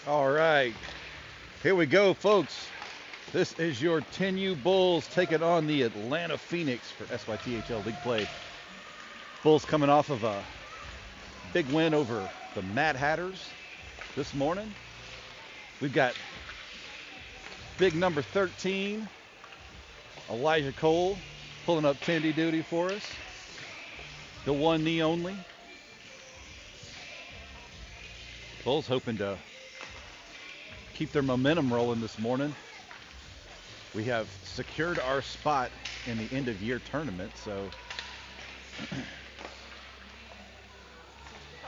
All right, here we go, folks. This is your 10U Bulls taking on the Atlanta Phoenix for SYTHL League Play. Bulls coming off of a big win over the Mad Hatters this morning. We've got big number 13, Elijah Cole, pulling up Tandy duty for us. The one knee only. Bulls hoping to keep their momentum rolling this morning. We have secured our spot in the end of year tournament, so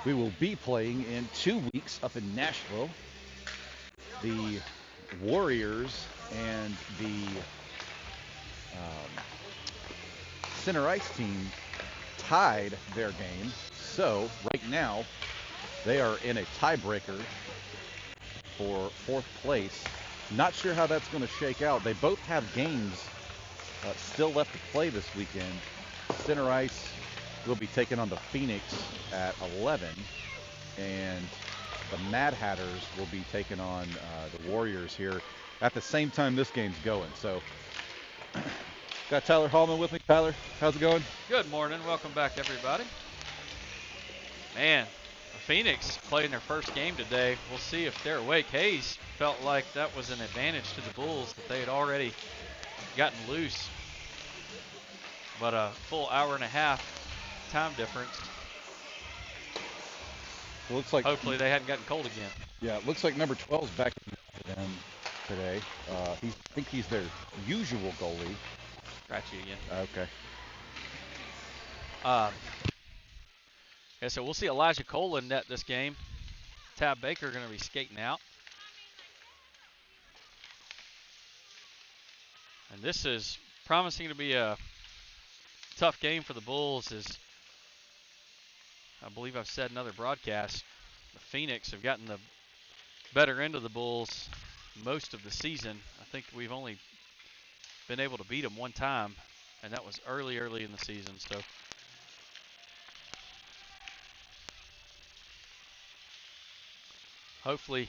we will be playing in 2 weeks up in Nashville. The Warriors and the center ice team tied their game, so right now they are in a tiebreaker for 4th place. Not sure how that's going to shake out. They both have games still left to play this weekend. Center Ice will be taking on the Phoenix at 11, and the Mad Hatters will be taking on the Warriors here at the same time this game's going. So, got Tyler Hallman with me. Tyler, how's it going? Good morning. Welcome back, everybody. Man, the Phoenix playing their first game today. We'll see if they're awake. Hayes felt like that was an advantage to the Bulls, that they had already gotten loose. But a full hour and a half time difference. It looks like hopefully they hadn't gotten cold again. Yeah, it looks like number 12's back for them today. I think he's their usual goalie. Got you again. Okay. Yeah, so we'll see Elijah Cole in net this game. Tab Baker going to be skating out. And this is promising to be a tough game for the Bulls, as I believe I've said in other broadcasts. The Phoenix have gotten the better end of the Bulls most of the season. I think we've only been able to beat them one time, and that was early in the season. So hopefully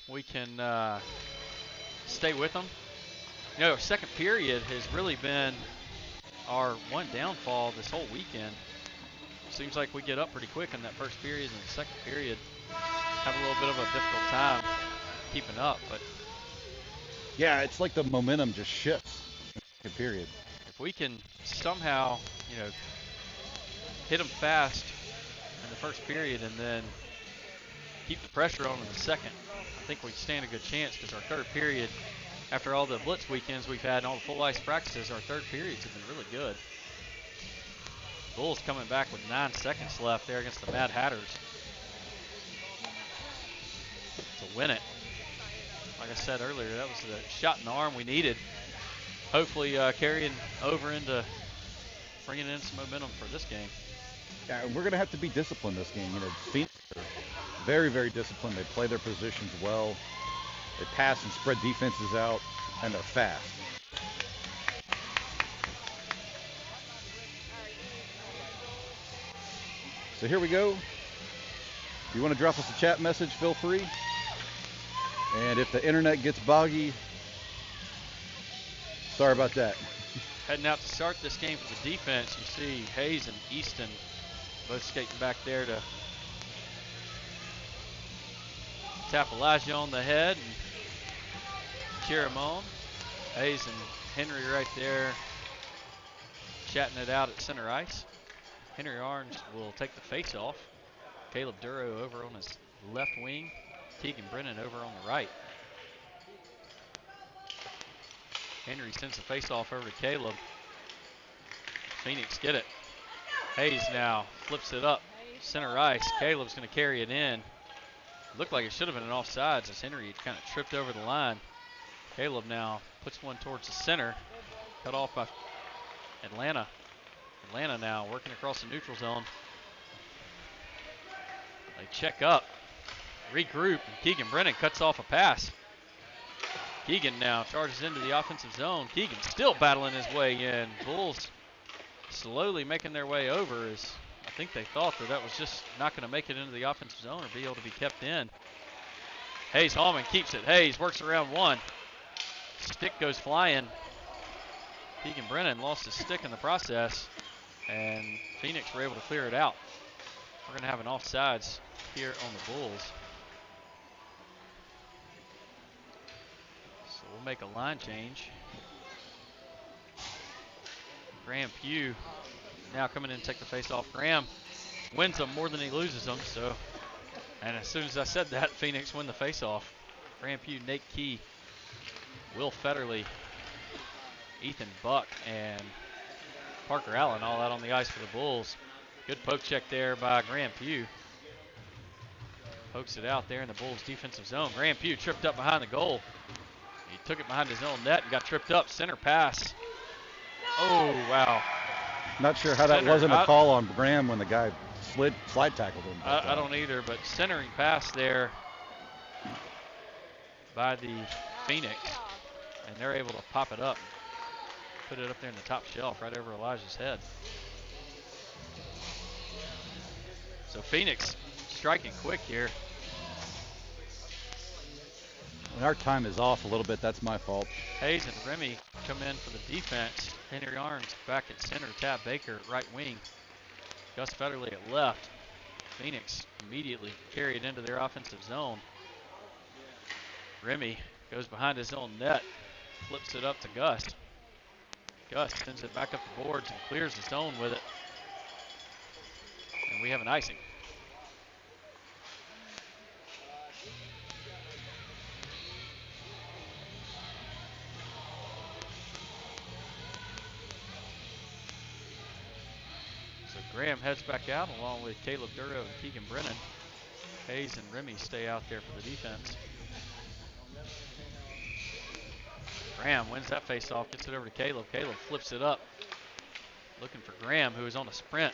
we can stay with them. You know, second period has really been our one downfall this whole weekend. Seems like we get up pretty quick in that first period, and the second period have a little bit of a difficult time keeping up. But yeah, it's like the momentum just shifts in the second period. If we can somehow, hit them fast in the first period and then keep the pressure on in the second, I think we stand a good chance, because our third period, after all the blitz weekends we've had and all the full ice practices, our third periods have been really good. Bulls coming back with 9 seconds left there against the Mad Hatters to win it. Like I said earlier, that was the shot in the arm we needed. Hopefully carrying over into bringing in some momentum for this game. Yeah, we're going to have to be disciplined this game. Phoenix are very, very disciplined. They play their positions well. They pass and spread defenses out, and they're fast. So here we go. If you want to drop us a chat message, feel free. And if the internet gets boggy, sorry about that. Heading out to start this game for the defense, you see Hayes and Easton both skating back there to tap Elijah on the head and cheer him on. Hayes and Henry right there chatting it out at center ice. Henry Orange will take the face off. Caleb Duro over on his left wing. Keegan Brennan over on the right. Henry sends the face off over to Caleb. Phoenix get it. Hayes now flips it up center ice. Caleb's going to carry it in. Looked like it should have been an offsides, as Henry kind of tripped over the line. Caleb now puts one towards the center. Cut off by Atlanta. Atlanta now working across the neutral zone. They check up, regroup, and Keegan Brennan cuts off a pass. Keegan now charges into the offensive zone. Keegan still battling his way in. Bulls slowly making their way over, as I think they thought that was just not going to make it into the offensive zone or be able to be kept in. Hayes Hallman keeps it. Hayes works around one. Stick goes flying. Keegan Brennan lost his stick in the process, and Phoenix were able to clear it out. We're going to have an offsides here on the Bulls. So we'll make a line change. Graham Pugh now coming in to take the face off. Graham wins them more than he loses them. So, and as soon as I said that, Phoenix win the face off. Graham Pugh, Nate Key, Will Federley, Ethan Buck, and Parker Allen all out on the ice for the Bulls. Good poke check there by Graham Pugh. Pokes it out there in the Bulls defensive zone. Graham Pugh tripped up behind the goal. He took it behind his own net and got tripped up. Center pass. Oh, wow. Not sure how that wasn't a call on Graham when the guy slide tackled him. I don't either, but centering pass there by the Phoenix, and they're able to pop it up, put it up there in the top shelf right over Elijah's head. So Phoenix striking quick here. When our time is off a little bit, that's my fault. Hayes and Remy come in for the defense. Henry Arns back at center. Tab Baker at right wing. Gus Federley at left. Phoenix immediately carry it into their offensive zone. Remy goes behind his own net. Flips it up to Gus. Gus sends it back up the boards and clears the zone with it. And we have an icing. Graham heads back out along with Caleb Duro and Keegan Brennan. Hayes and Remy stay out there for the defense. Graham wins that face-off, gets it over to Caleb. Caleb flips it up, looking for Graham, who is on a sprint.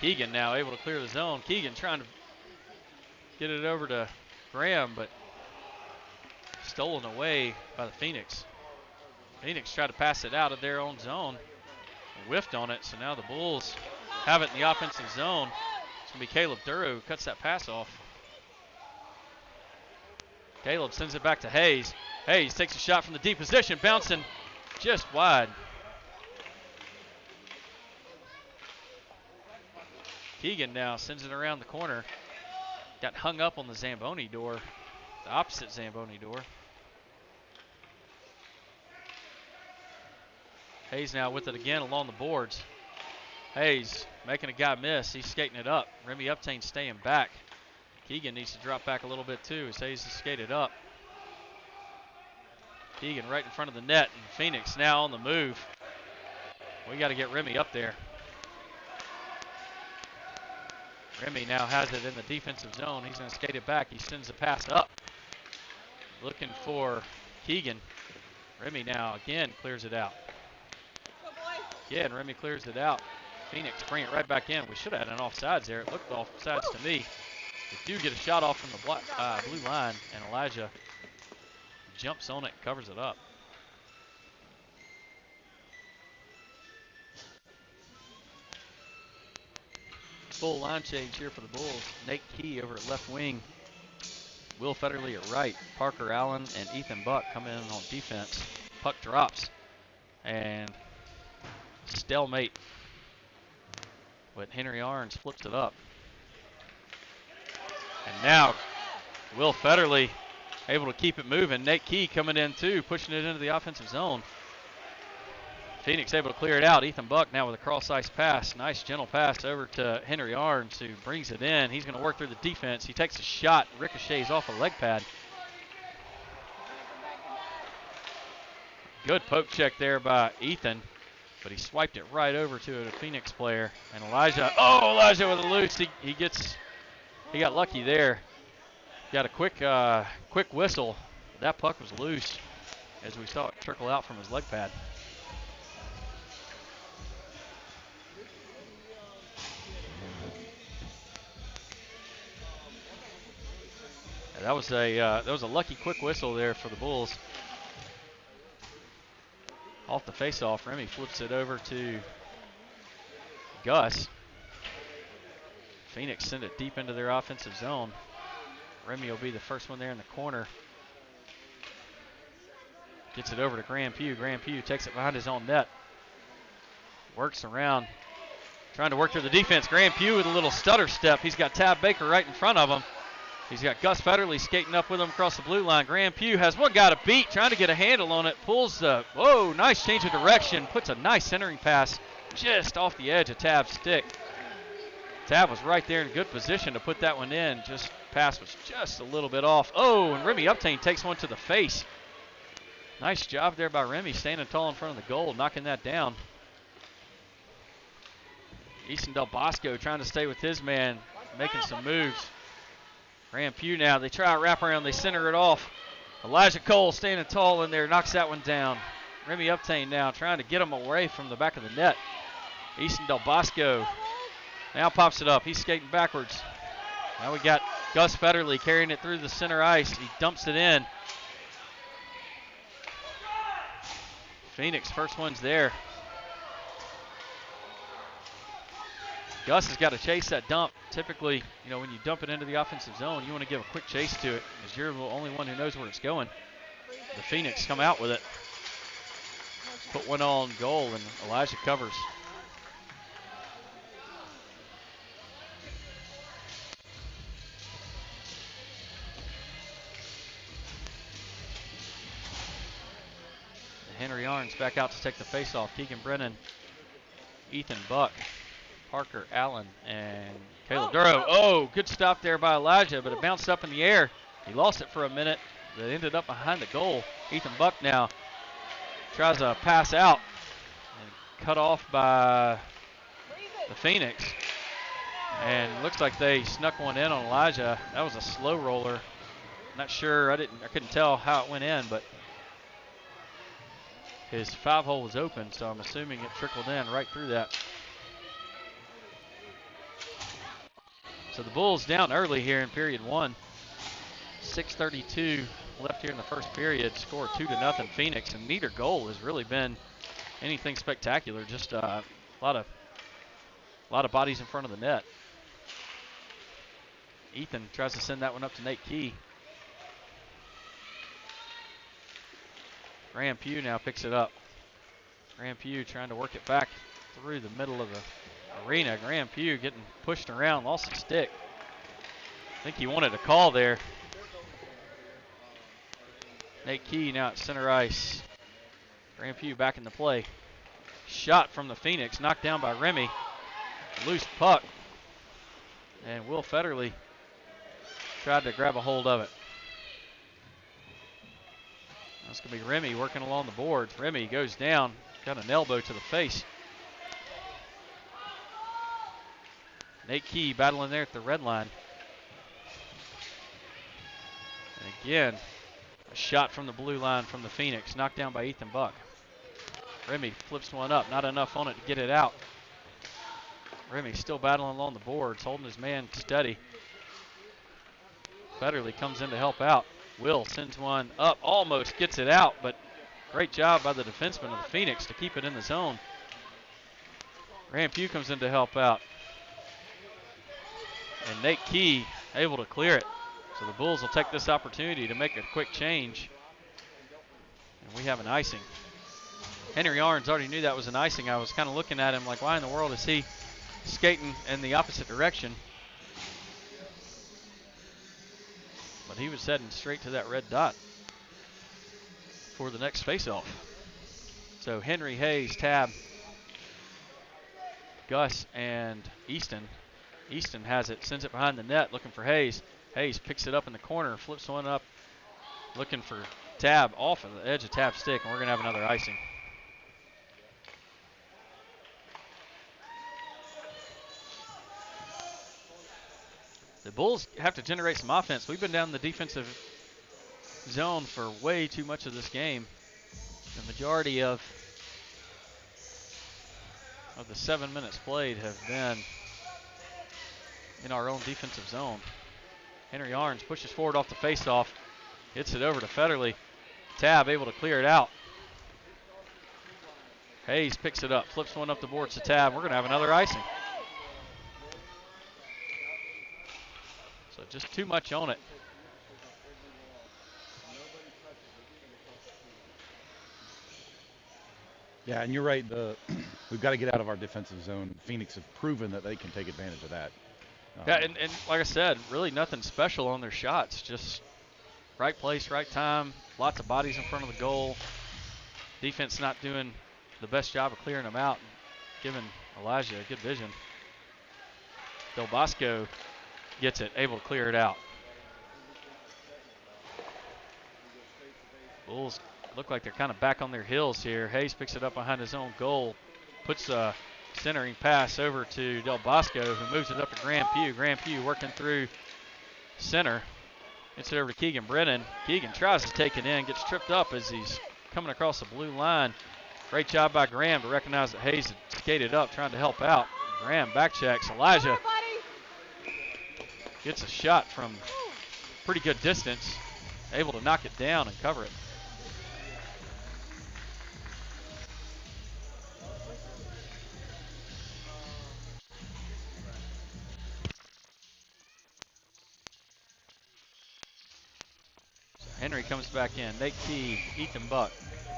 Keegan now able to clear the zone. Keegan trying to get it over to Graham, but stolen away by the Phoenix. Phoenix tried to pass it out of their own zone, whiffed on it, so now the Bulls have it in the offensive zone. It's going to be Caleb Duro who cuts that pass off. Caleb sends it back to Hayes. Hayes takes a shot from the deep position, bouncing just wide. Keegan now sends it around the corner. Got hung up on the Zamboni door, the opposite Zamboni door. Hayes now with it again along the boards. Hayes making a guy miss. He's skating it up. Remy Uptain staying back. Keegan needs to drop back a little bit too as Hayes is skated up. Keegan right in front of the net, and Phoenix now on the move. We got to get Remy up there. Remy now has it in the defensive zone. He's going to skate it back. He sends the pass up. Looking for Keegan. Remy now again clears it out. Again, Remy clears it out. Phoenix bring it right back in. We should have had an offsides there. It looked offsides to me. We do get a shot off from the blue line, and Elijah jumps on it, covers it up. Full line change here for the Bulls. Nate Key over at left wing. Will Federley at right. Parker Allen and Ethan Buck come in on defense. Puck drops. And stalemate. But Henry Arns flips it up. And now Will Federley able to keep it moving. Nate Key coming in too, pushing it into the offensive zone. Phoenix able to clear it out. Ethan Buck now with a cross-ice pass. Nice gentle pass over to Henry Arns, who brings it in. He's going to work through the defense. He takes a shot, ricochets off a leg pad. Good poke check there by Ethan, but he swiped it right over to a Phoenix player. And Elijah with a loose. He got lucky there. Got a quick whistle. That puck was loose as we saw it trickle out from his leg pad. That was a lucky quick whistle there for the Bulls. Off the face-off, Remy flips it over to Gus. Phoenix send it deep into their offensive zone. Remy will be the first one there in the corner. Gets it over to Grand Pugh. Grand Pugh takes it behind his own net. Works around, trying to work through the defense. Grand Pugh with a little stutter step. He's got Tab Baker right in front of him. He's got Gus Federley skating up with him across the blue line. Grand Pugh has one guy to beat, trying to get a handle on it. Pulls the, whoa, nice change of direction. Puts a nice centering pass just off the edge of Tab's stick. Tab was right there in a good position to put that one in. Just pass was just a little bit off. Oh, and Remy Uptain takes one to the face. Nice job there by Remy, standing tall in front of the goal, knocking that down. Easton Del Bosco trying to stay with his man, making some moves. Grand Pugh now, they try a wraparound, they center it off. Elijah Cole standing tall in there, knocks that one down. Remy Uptain now trying to get him away from the back of the net. Easton Del Bosco now pops it up. He's skating backwards. Now we got Gus Federley carrying it through the center ice. He dumps it in. Phoenix, first one's there. Gus has got to chase that dump. Typically, you know, when you dump it into the offensive zone, you want to give a quick chase to it because you're the only one who knows where it's going. The Phoenix come out with it. Put one on goal, and Elijah covers. Henry Arns back out to take the face-off. Keegan Brennan, Ethan Buck, Parker Allen, and Caleb Duro. Oh, good stop there by Elijah, but it bounced up in the air. He lost it for a minute. It ended up behind the goal. Ethan Buck now tries a pass out and cut off by the Phoenix. And looks like they snuck one in on Elijah. That was a slow roller. Not sure, I couldn't tell how it went in, but his 5-hole was open, so I'm assuming it trickled in right through that. So the Bulls down early here in period one. 6:32 left here in the first period. Score 2-0 Phoenix, and neither goal has really been anything spectacular. Just a lot of bodies in front of the net. Ethan tries to send that one up to Nate Key. Grand Pugh now picks it up. Grand Pugh trying to work it back through the middle of the arena. Grand Pugh getting pushed around, lost his stick. I think he wanted a call there. Nate Key now at center ice. Grand Pugh back in the play. Shot from the Phoenix, knocked down by Remy. Loose puck. And Will Federley tried to grab a hold of it. That's going to be Remy working along the boards. Remy goes down, got an elbow to the face. Nate Key battling there at the red line. And again, a shot from the blue line from the Phoenix, knocked down by Ethan Buck. Remy flips one up, not enough on it to get it out. Remy still battling along the boards, holding his man steady. Federley comes in to help out. Will sends one up, almost gets it out, but great job by the defenseman of the Phoenix to keep it in the zone. Grand Pugh comes in to help out. And Nate Key able to clear it. So the Bulls will take this opportunity to make a quick change. And we have an icing. Henry Arns already knew that was an icing. I was kind of looking at him like, why in the world is he skating in the opposite direction? But he was heading straight to that red dot for the next faceoff. So Henry, Hayes, Tab, Gus, and Easton. Easton has it, sends it behind the net, looking for Hayes. Hayes picks it up in the corner, flips one up, looking for Tab off of the edge of Tab's stick, and we're going to have another icing. The Bulls have to generate some offense. We've been down in the defensive zone for way too much of this game. The majority of the 7 minutes played have been in our own defensive zone. Henry Arns pushes forward off the faceoff, hits it over to Federley. Tab able to clear it out. Hayes picks it up, flips one up the boards to Tab. We're going to have another icing. just too much on it. Yeah, and you're right. We've got to get out of our defensive zone. Phoenix have proven that they can take advantage of that. Yeah, and like I said, really nothing special on their shots. Just right place, right time, lots of bodies in front of the goal. Defense not doing the best job of clearing them out and giving Elijah a good vision. Del Bosco gets it, able to clear it out. Bulls look like they're kind of back on their heels here. Hayes picks it up behind his own goal, puts a centering pass over to Del Bosco, who moves it up to Graham Pugh. Graham Pugh working through center. Gets it over to Keegan Brennan. Keegan tries to take it in, gets tripped up as he's coming across the blue line. Great job by Graham to recognize that Hayes had skated up, trying to help out. Graham back checks. Elijah gets a shot from pretty good distance, able to knock it down and cover it. Henry comes back in. Nate Key, Ethan Buck,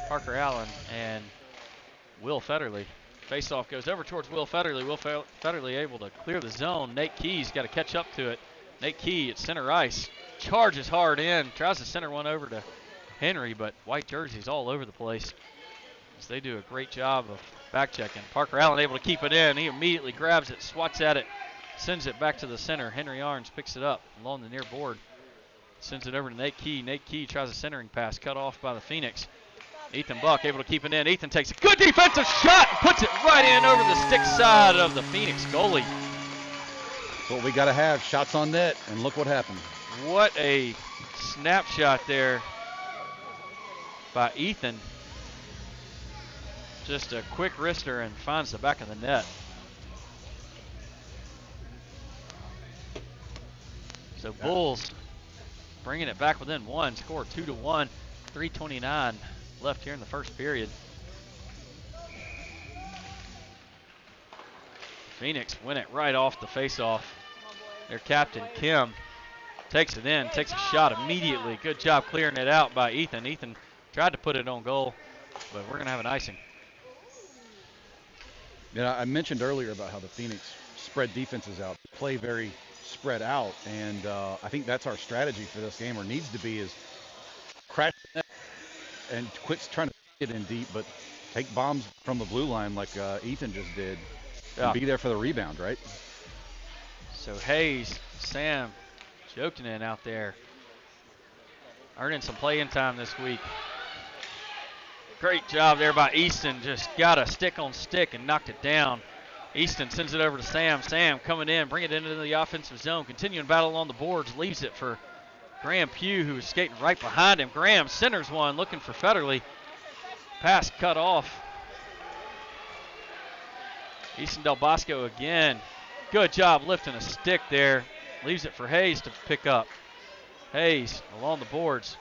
Parker Allen, and Will Federley. Faceoff goes over towards Will Federley. Will Federley able to clear the zone. Nate Key's got to catch up to it. Nate Key at center ice. Charges hard in. Tries to center one over to Henry, but white jerseys all over the place. So they do a great job of back checking. Parker Allen able to keep it in. He immediately grabs it, swats at it, sends it back to the center. Henry Arns picks it up along the near board. Sends it over to Nate Key. Nate Key tries a centering pass, cut off by the Phoenix. Ethan Buck able to keep it in. Ethan takes a good defensive shot and puts it right in over the stick side of the Phoenix goalie. That's what we got to have, shots on net, and look what happened. What a snapshot there by Ethan. Just a quick wrister and finds the back of the net. So Bulls bringing it back within one, score 2-1, 3:29 left here in the first period. Phoenix win it right off the faceoff. Their captain, Kim, takes it in, takes a shot immediately. Good job clearing it out by Ethan. Ethan tried to put it on goal, but we're going to have an icing. Yeah, I mentioned earlier about how the Phoenix spread defenses out, play very spread out, and I think that's our strategy for this game, or needs to be, is crash the net and quit trying to get in deep, but take bombs from the blue line like Ethan just did, and be there for the rebound, right? So Hayes, Sam Jokinen out there earning some playing time this week. Great job there by Easton, just got a stick on stick and knocked it down. Easton sends it over to Sam. Sam coming in, bring it into the offensive zone, continuing battle on the boards, leaves it for Graham Pugh, who is skating right behind him. Graham centers one, looking for Federley. Pass cut off. Easton Del Bosco again. Good job lifting a stick there. Leaves it for Hayes to pick up. Hayes along the boards,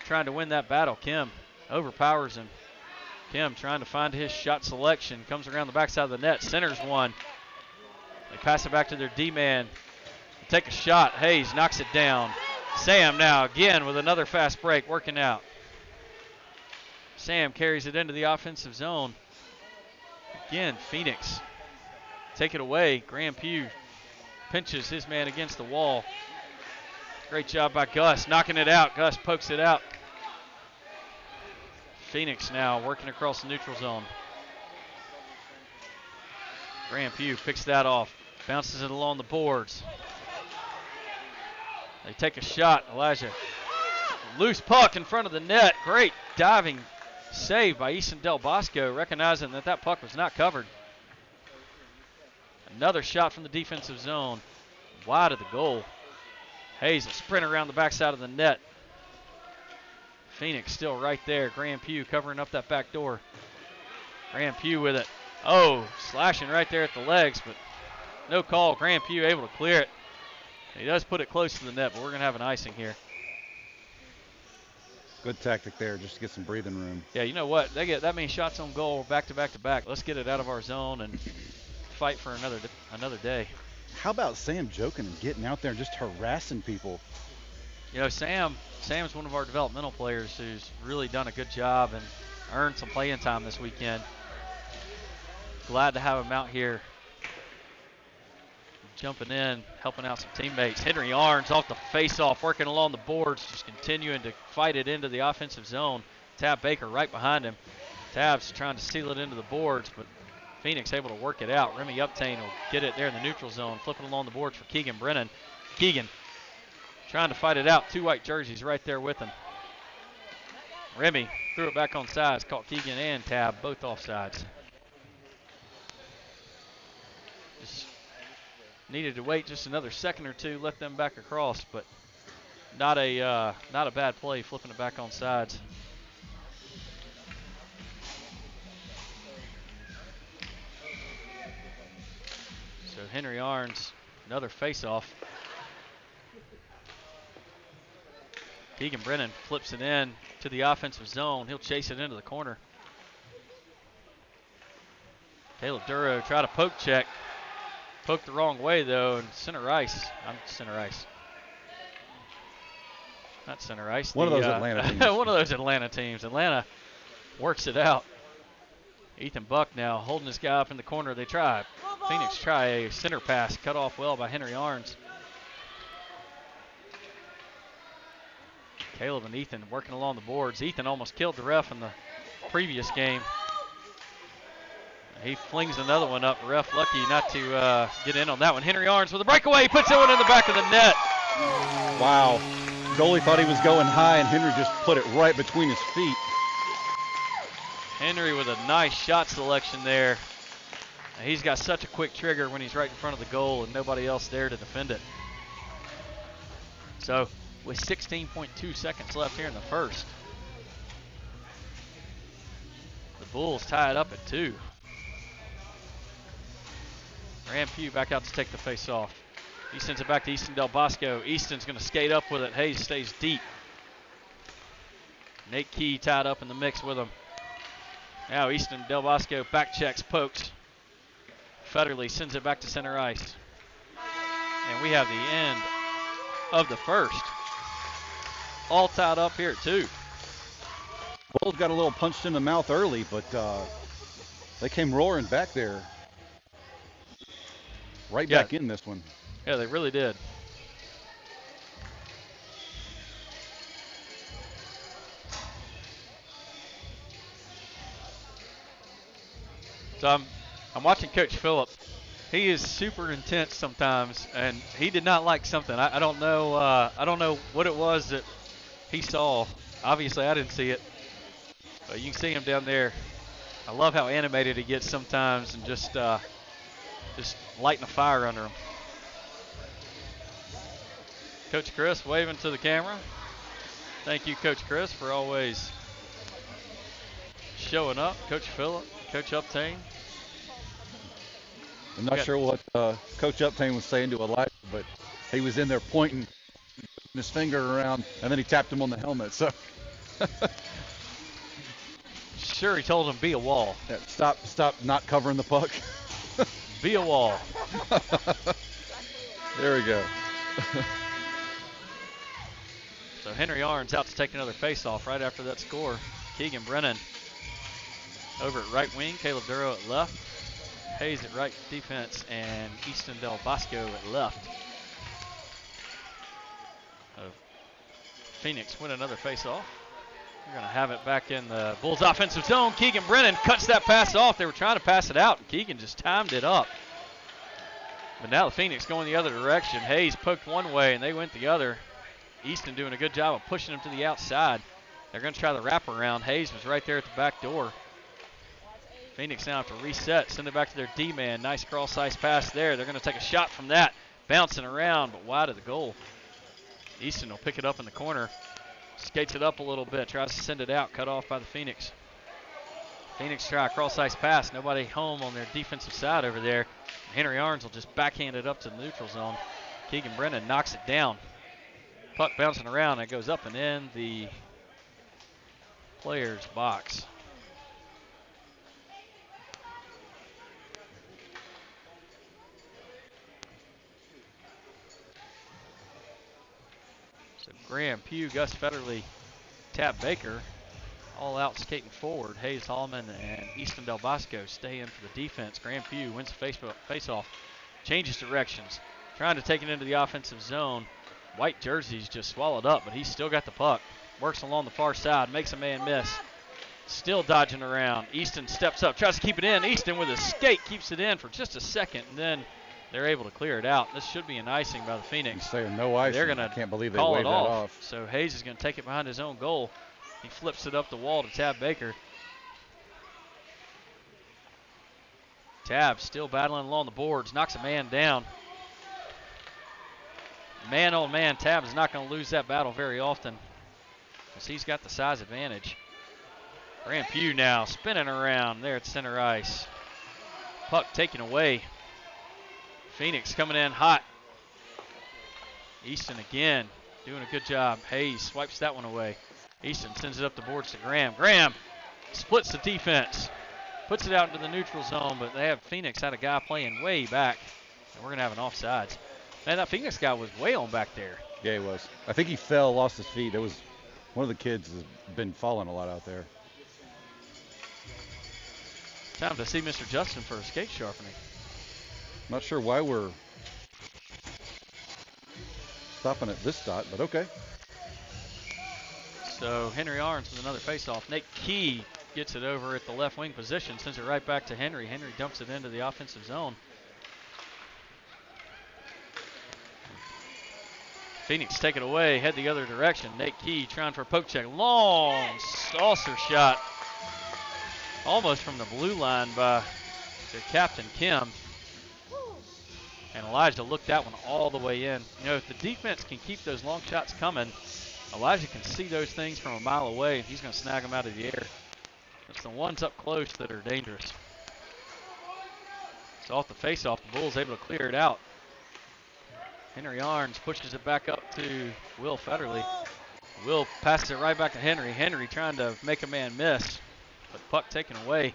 trying to win that battle. Kim overpowers him. Kim trying to find his shot selection. Comes around the backside of the net. Centers one. They pass it back to their D-man. Take a shot. Hayes knocks it down. Sam now again with another fast break, working out. Sam carries it into the offensive zone. Again, Phoenix take it away. Graham Pugh pinches his man against the wall. Great job by Gus, knocking it out. Gus pokes it out. Phoenix now working across the neutral zone. Graham Pugh picks that off, bounces it along the boards. They take a shot. Elijah, loose puck in front of the net. Great diving save by Easton Del Bosco, recognizing that that puck was not covered. Another shot from the defensive zone, wide of the goal. Hayes a sprint around the backside of the net. Phoenix still right there. Graham Pugh covering up that back door. Graham Pugh with it. Oh, slashing right there at the legs, but no call. Graham Pugh able to clear it. He does put it close to the net, but we're going to have an icing here. Good tactic there, just to get some breathing room. Yeah, you know what? They get that many shots on goal back to back to back. Let's get it out of our zone and fight for another day. How about Sam joking and getting out there and just harassing people? You know, Sam's one of our developmental players who's really done a good job and earned some playing time this weekend. Glad to have him out here jumping in, helping out some teammates. Henry Arns off the face-off, working along the boards, just continuing to fight it into the offensive zone. Tab Baker right behind him. Tab's trying to seal it into the boards, but Phoenix able to work it out. Remy Uptain will get it there in the neutral zone, flipping along the boards for Keegan Brennan. Keegan trying to fight it out. 2 white jerseys right there with him. Remy threw it back on sides, caught Keegan and Tab both off sides. Just needed to wait just another second or two, let them back across, but not a bad play, flipping it back on sides. So Henry Arns, another face-off. Keegan Brennan flips it in to the offensive zone. He'll chase it into the corner. Caleb Duro try to poke check. Poked the wrong way though, and center ice. Not center ice. One of those Atlanta teams. One of those Atlanta teams. Atlanta works it out. Ethan Buck now holding this guy up in the corner. Phoenix try a center pass, cut off well by Henry Arns. Caleb and Ethan working along the boards. Ethan almost killed the ref in the previous game. He flings another one up. Ref lucky not to get in on that one. Henry Arns with a breakaway. He puts that one in the back of the net. Wow. Goalie thought he was going high, and Henry just put it right between his feet. Henry with a nice shot selection there. He's got such a quick trigger when he's right in front of the goal and nobody else there to defend it. So with 16.2 seconds left here in the first, the Bulls tie it up at 2. Graham Pugh back out to take the face off. He sends it back to Easton Del Bosco. Easton's going to skate up with it. Hayes stays deep. Nate Key tied up in the mix with him. Now Easton Del Bosco back checks, pokes. Federley sends it back to center ice. And we have the end of the first. All tied up here at 2. Bulls got a little punched in the mouth early, but they came roaring back there. Back in this one. Yeah, they really did. So I'm watching Coach Phillip. He is super intense sometimes, and he did not like something. I don't know. I don't know what it was that he saw. Obviously, I didn't see it, but you can see him down there. I love how animated he gets sometimes, and just lighting a fire under him. Coach Chris waving to the camera. Thank you, Coach Chris, for always showing up. Coach Phillip, Coach Uptain. I'm not sure what Coach Uptain was saying to Elijah, but he was in there pointing his finger around, and then he tapped him on the helmet. So sure, he told him be a wall. Yeah, stop not covering the puck. Be a wall. There we go. So Henry Arns out to take another face-off right after that score. Keegan Brennan over at right wing. Caleb Duro at left. Hayes at right defense. And Easton Del Bosco at left. Phoenix win another face-off. We're going to have it back in the Bulls offensive zone. Keegan Brennan cuts that pass off. They were trying to pass it out, and Keegan just timed it up. But now the Phoenix going the other direction. Hayes poked one way, and they went the other. Easton doing a good job of pushing him to the outside. They're going to try the wraparound. Hayes was right there at the back door. Phoenix now have to reset, send it back to their D-man. Nice cross-ice pass there. They're going to take a shot from that. Bouncing around, but wide of the goal. Easton will pick it up in the corner. Skates it up a little bit, tries to send it out, cut off by the Phoenix. Phoenix try a cross-ice pass. Nobody home on their defensive side over there. Henry Arns will just backhand it up to the neutral zone. Keegan Brennan knocks it down. Puck bouncing around. It goes up and in the player's box. So Graham Pugh, Gus Federley, Tab Baker, all out skating forward. Hayes Hallman and Easton Del Bosco stay in for the defense. Graham Pugh wins the face-off, changes directions, trying to take it into the offensive zone. White jersey's just swallowed up, but he's still got the puck. Works along the far side, makes a man miss. Still dodging around. Easton steps up, tries to keep it in. Easton with a skate keeps it in for just a second, and then they're able to clear it out. This should be an icing by the Phoenix. He's saying no icing. They're gonna can't believe they call waved it that off. off. So Hayes is going to take it behind his own goal. He flips it up the wall to Tab Baker. Tab still battling along the boards, knocks a man down. Man on man, Tab is not going to lose that battle very often because he's got the size advantage. Graham Pugh now spinning around there at center ice. Puck taken away. Phoenix coming in hot. Easton again doing a good job. Hayes swipes that one away. Easton sends it up the boards to Graham. Graham splits the defense. Puts it out into the neutral zone, but they have Phoenix had a guy playing way back. And we're going to have an offsides. Man, that Phoenix guy was way on back there. Yeah, he was. I think he fell, lost his feet. It was one of the kids has been falling a lot out there. Time to see Mr. Justin for a skate sharpening. Not sure why we're stopping at this dot, but okay. So Henry Arns with another faceoff. Nate Key gets it over at the left wing position, sends it right back to Henry. Henry dumps it into the offensive zone. Phoenix take it away, head the other direction. Nate Key trying for a poke check. Long saucer shot. Almost from the blue line by their captain, Kim. And Elijah looked that one all the way in. You know, if the defense can keep those long shots coming, Elijah can see those things from a mile away, and he's going to snag them out of the air. It's the ones up close that are dangerous. So off the face-off, the Bulls able to clear it out. Henry Arns pushes it back up to Will Federley. Will passes it right back to Henry. Henry trying to make a man miss, but puck taken away.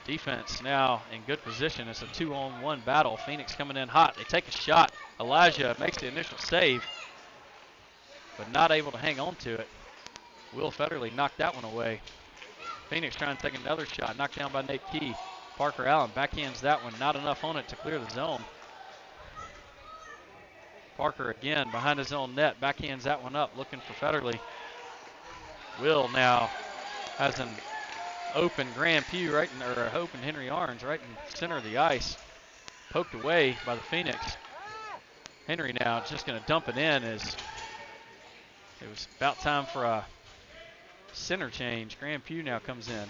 Defense now in good position. It's a 2-on-1 battle. Phoenix coming in hot. They take a shot. Elijah makes the initial save, but not able to hang on to it. Will Federley knocked that one away. Phoenix trying to take another shot. Knocked down by Nate Key. Parker Allen backhands that one. Not enough on it to clear the zone. Parker again behind his own net. Backhands that one up, looking for Federley. Will now has an open Graham Pugh right in, or open Henry Arns right in the center of the ice. Poked away by the Phoenix. Henry now just going to dump it in as it was about time for a center change. Graham Pugh now comes in.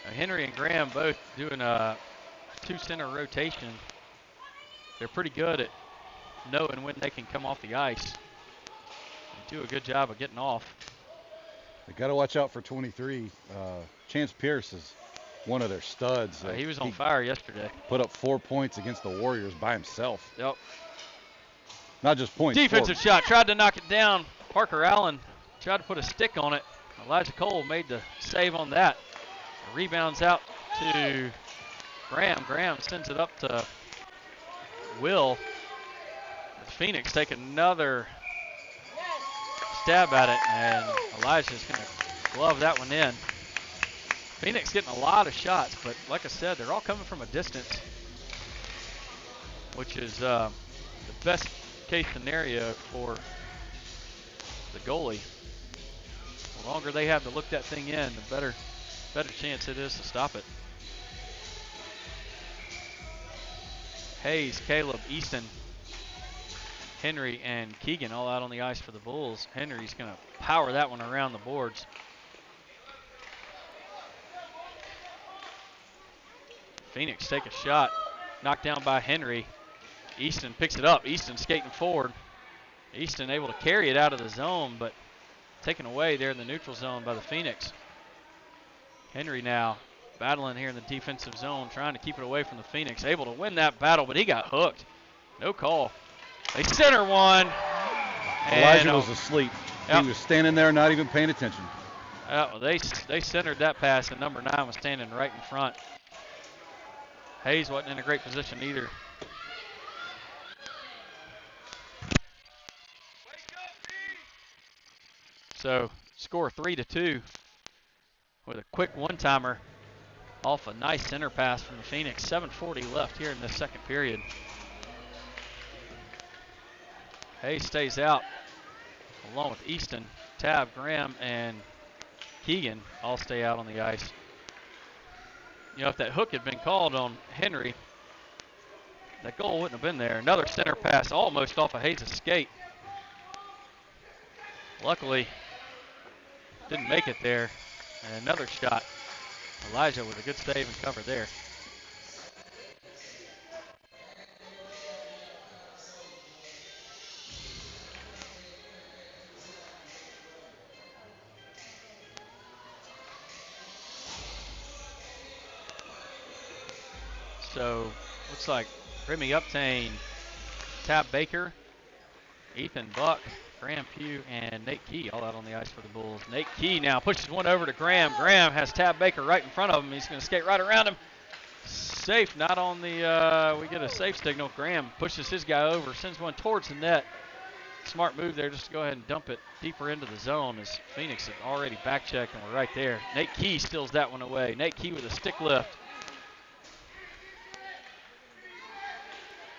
Now Henry and Graham both doing a two-center rotation. They're pretty good at knowing when they can come off the ice. They do a good job of getting off. They got to watch out for 23. Chance Pierce is one of their studs. He was on fire yesterday. Put up 4 points against the Warriors by himself. Yep. Not just points. Defensive shot. Tried to knock it down. Parker Allen tried to put a stick on it. Elijah Cole made the save on that. Rebounds out to Graham. Graham sends it up to Will. Phoenix take another stab at it, and Elijah's going to glove that one in. Phoenix getting a lot of shots, but like I said, they're all coming from a distance, which is the best case scenario for the goalie. The longer they have to look that thing in, the better chance it is to stop it. Hayes, Caleb, Easton, Henry, and Keegan all out on the ice for the Bulls. Henry's going to power that one around the boards. Phoenix take a shot. Knocked down by Henry. Easton picks it up. Easton skating forward. Easton able to carry it out of the zone, but taken away there in the neutral zone by the Phoenix. Henry now battling here in the defensive zone, trying to keep it away from the Phoenix. Able to win that battle, but he got hooked. No call. They center one. Elijah was asleep. Yep. He was standing there not even paying attention. Well, they centered that pass, and number 9 was standing right in front. Hayes wasn't in a great position either. So score 3-2 with a quick one-timer off a nice center pass from the Phoenix. 7:40 left here in the second period. Hayes stays out along with Easton, Tab, Graham, and Keegan all stay out on the ice. You know, if that hook had been called on Henry, that goal wouldn't have been there. Another center pass almost off of Hayes' skate. Luckily, didn't make it there. And another shot. Elijah with a good save and cover there. So, looks like Remy Uptain, Tab Baker, Ethan Buck, Graham Pugh, and Nate Key all out on the ice for the Bulls. Nate Key now pushes one over to Graham. Graham has Tab Baker right in front of him. He's going to skate right around him. Safe, not on the, we get a safe signal. Graham pushes his guy over, sends one towards the net. Smart move there just to go ahead and dump it deeper into the zone as Phoenix had already back-checked and we're right there. Nate Key steals that one away. Nate Key with a stick lift.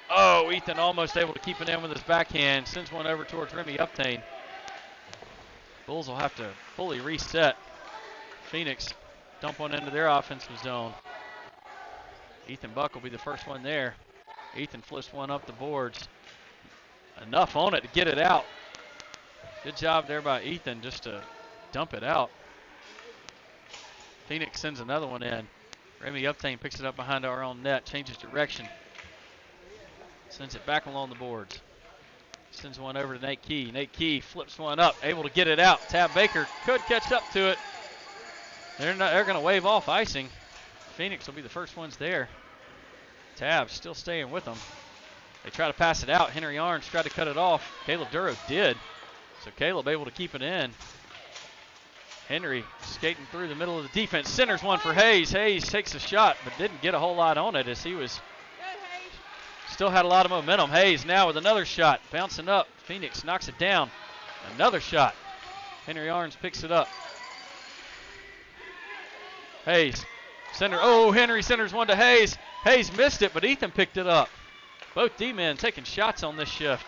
Oh, Ethan almost able to keep it in with his backhand. Sends one over towards Remy Uptain. Bulls will have to fully reset. Phoenix dump one into their offensive zone. Ethan Buck will be the first one there. Ethan flips one up the boards. Enough on it to get it out. Good job there by Ethan just to dump it out. Phoenix sends another one in. Remy Uptain picks it up behind our own net, changes direction. Sends it back along the boards. Sends one over to Nate Key. Nate Key flips one up, able to get it out. Tab Baker could catch up to it. They're going to wave off icing. Phoenix will be the first ones there. Tab still staying with them. They try to pass it out. Henry Arns tried to cut it off. Caleb Duro did. So Caleb able to keep it in. Henry skating through the middle of the defense. Centers one for Hayes. Hayes takes a shot, but didn't get a whole lot on it as he was still had a lot of momentum. Hayes now with another shot. Bouncing up. Phoenix knocks it down. Another shot. Henry Arns picks it up. Hayes. Center. Oh, Henry centers one to Hayes. Hayes missed it, but Ethan picked it up. Both D-men taking shots on this shift.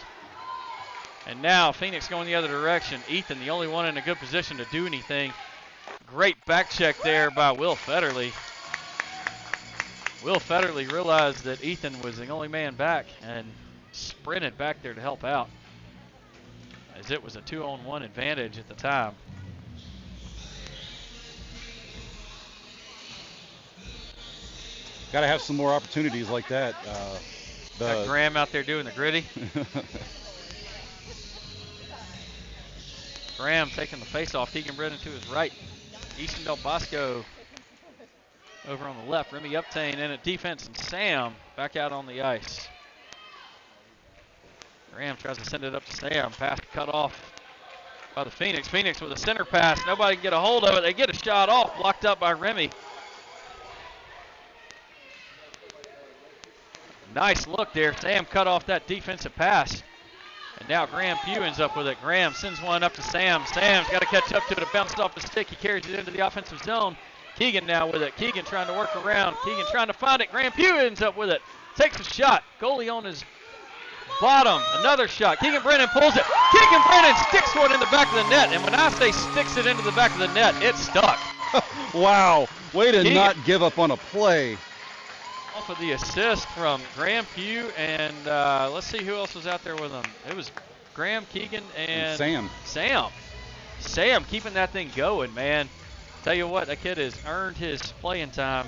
And now Phoenix going the other direction. Ethan, the only one in a good position to do anything. Great back check there by Will Federley. Will Federley realized that Ethan was the only man back and sprinted back there to help out, as it was a 2-on-1 advantage at the time. Got to have some more opportunities like that. Got Graham out there doing the gritty. Graham taking the face-off. Keegan Brennan to his right. Easton Del Bosco over on the left. Remy Uptain in at defense, and Sam back out on the ice. Graham tries to send it up to Sam. Pass cut off by the Phoenix. Phoenix with a center pass. Nobody can get a hold of it. They get a shot off. Blocked up by Remy. Nice look there. Sam cut off that defensive pass. And now Graham Pugh ends up with it. Graham sends one up to Sam. Sam's got to catch up to it. It bounced off the stick. He carries it into the offensive zone. Keegan now with it. Keegan trying to work around. Keegan trying to find it. Graham Pugh ends up with it. Takes a shot. Goalie on his bottom. Another shot. Keegan Brennan pulls it. Keegan Brennan sticks one in the back of the net. And when I say sticks it into the back of the net, it's stuck. Wow. Way to Keegan not give up on a play. Off of the assist from Graham Pugh, and let's see who else was out there with him. It was Graham, Keegan, and Sam. Sam keeping that thing going, man. Tell you what, that kid has earned his playing time.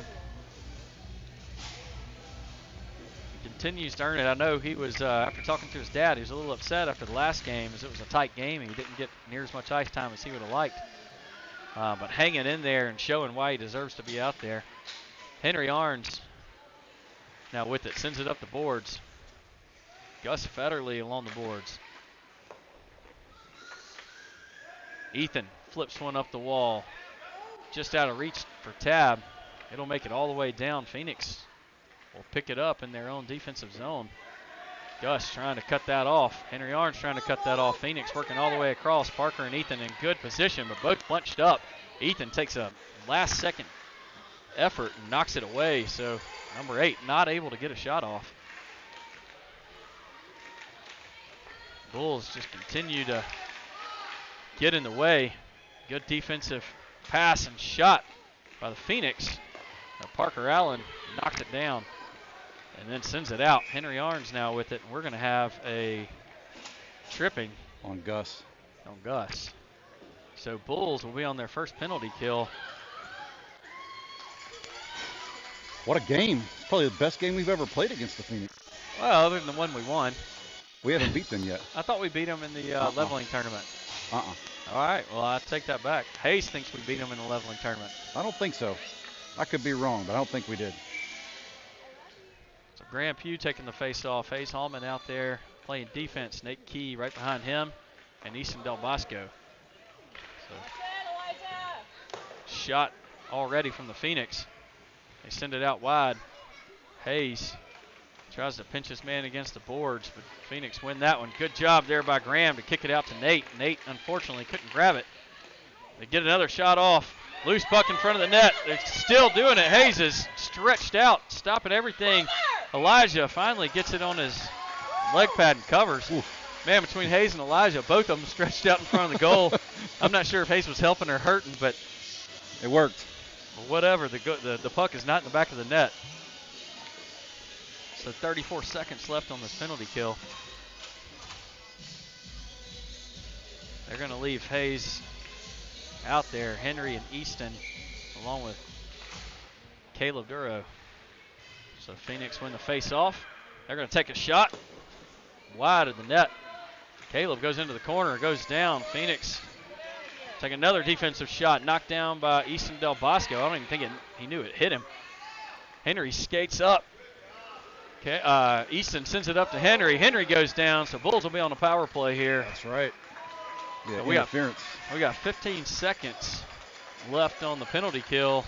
He continues to earn it. I know he was, after talking to his dad, he was a little upset after the last game as it was a tight game. He didn't get near as much ice time as he would have liked. But hanging in there and showing why he deserves to be out there. Henry Arns now with it, sends it up the boards. Gus Federley along the boards. Ethan flips one up the wall. Just out of reach for Tab. It'll make it all the way down. Phoenix will pick it up in their own defensive zone. Gus trying to cut that off. Henry Arns trying to cut that off. Phoenix working all the way across. Parker and Ethan in good position, but both bunched up. Ethan takes a last-second effort and knocks it away. So number 8 not able to get a shot off. Bulls just continue to get in the way. Good defensive pass and shot by the Phoenix. Parker Allen knocked it down and then sends it out. Henry Arns now with it, and we're going to have a tripping on Gus. So Bulls will be on their first penalty kill. What a game. It's probably the best game we've ever played against the Phoenix. Well, other than the one we won. We haven't beat them yet. I thought we beat them in the leveling tournament. All right, well, I take that back. Hayes thinks we beat them in the leveling tournament. I don't think so. I could be wrong, but I don't think we did. So Graham Pugh taking the face off. Hayes Hallman out there playing defense. Nate Key right behind him, and Easton Del Bosco. So, shot already from the Phoenix. They send it out wide. Hayes tries to pinch his man against the boards, but Phoenix win that one. Good job there by Graham to kick it out to Nate. Nate, unfortunately, couldn't grab it. They get another shot off. Loose puck in front of the net. They're still doing it. Hayes is stretched out, stopping everything. Elijah finally gets it on his leg pad and covers. Oof. Man, between Hayes and Elijah, both of them stretched out in front of the goal. I'm not sure if Hayes was helping or hurting, but it worked. Whatever, the puck is not in the back of the net. So 34 seconds left on this penalty kill. They're going to leave Hayes out there. Henry and Easton, along with Caleb Duro. So Phoenix win the face-off. They're going to take a shot wide of the net. Caleb goes into the corner, goes down. Phoenix take another defensive shot, knocked down by Easton Del Bosco. I don't even think he knew it hit him. Henry skates up. Okay, Easton sends it up to Henry. Henry goes down, so Bulls will be on a power play here. That's right. Yeah, so we got 15 seconds left on the penalty kill.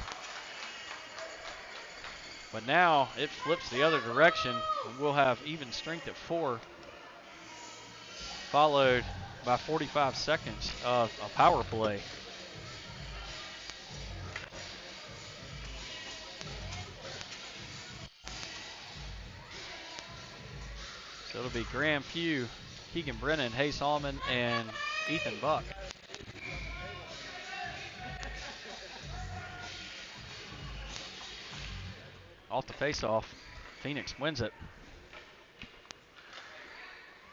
But now it flips the other direction, and we'll have even strength at 4, followed by 45 seconds of a power play. So it'll be Graham Pugh, Keegan Brennan, Hayes Hallman, and Ethan Buck. Off the face-off, Phoenix wins it.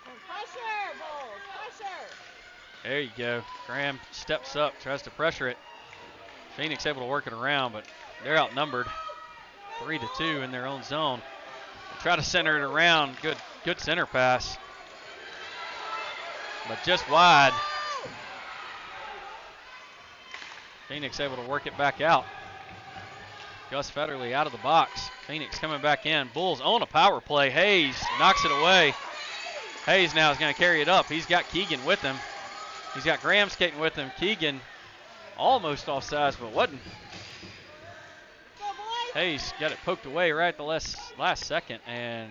Pressure, Bulls, pressure. There you go. Graham steps up, tries to pressure it. Phoenix able to work it around, but they're outnumbered 3-2 in their own zone. They try to center it around. Good center pass, but just wide. Phoenix able to work it back out. Gus Federley out of the box. Phoenix coming back in. Bulls own a power play. Hayes knocks it away. Hayes now is going to carry it up. He's got Keegan with him. He's got Graham skating with him. Keegan almost offsides, but wasn't. Hayes got it poked away right at the last second, and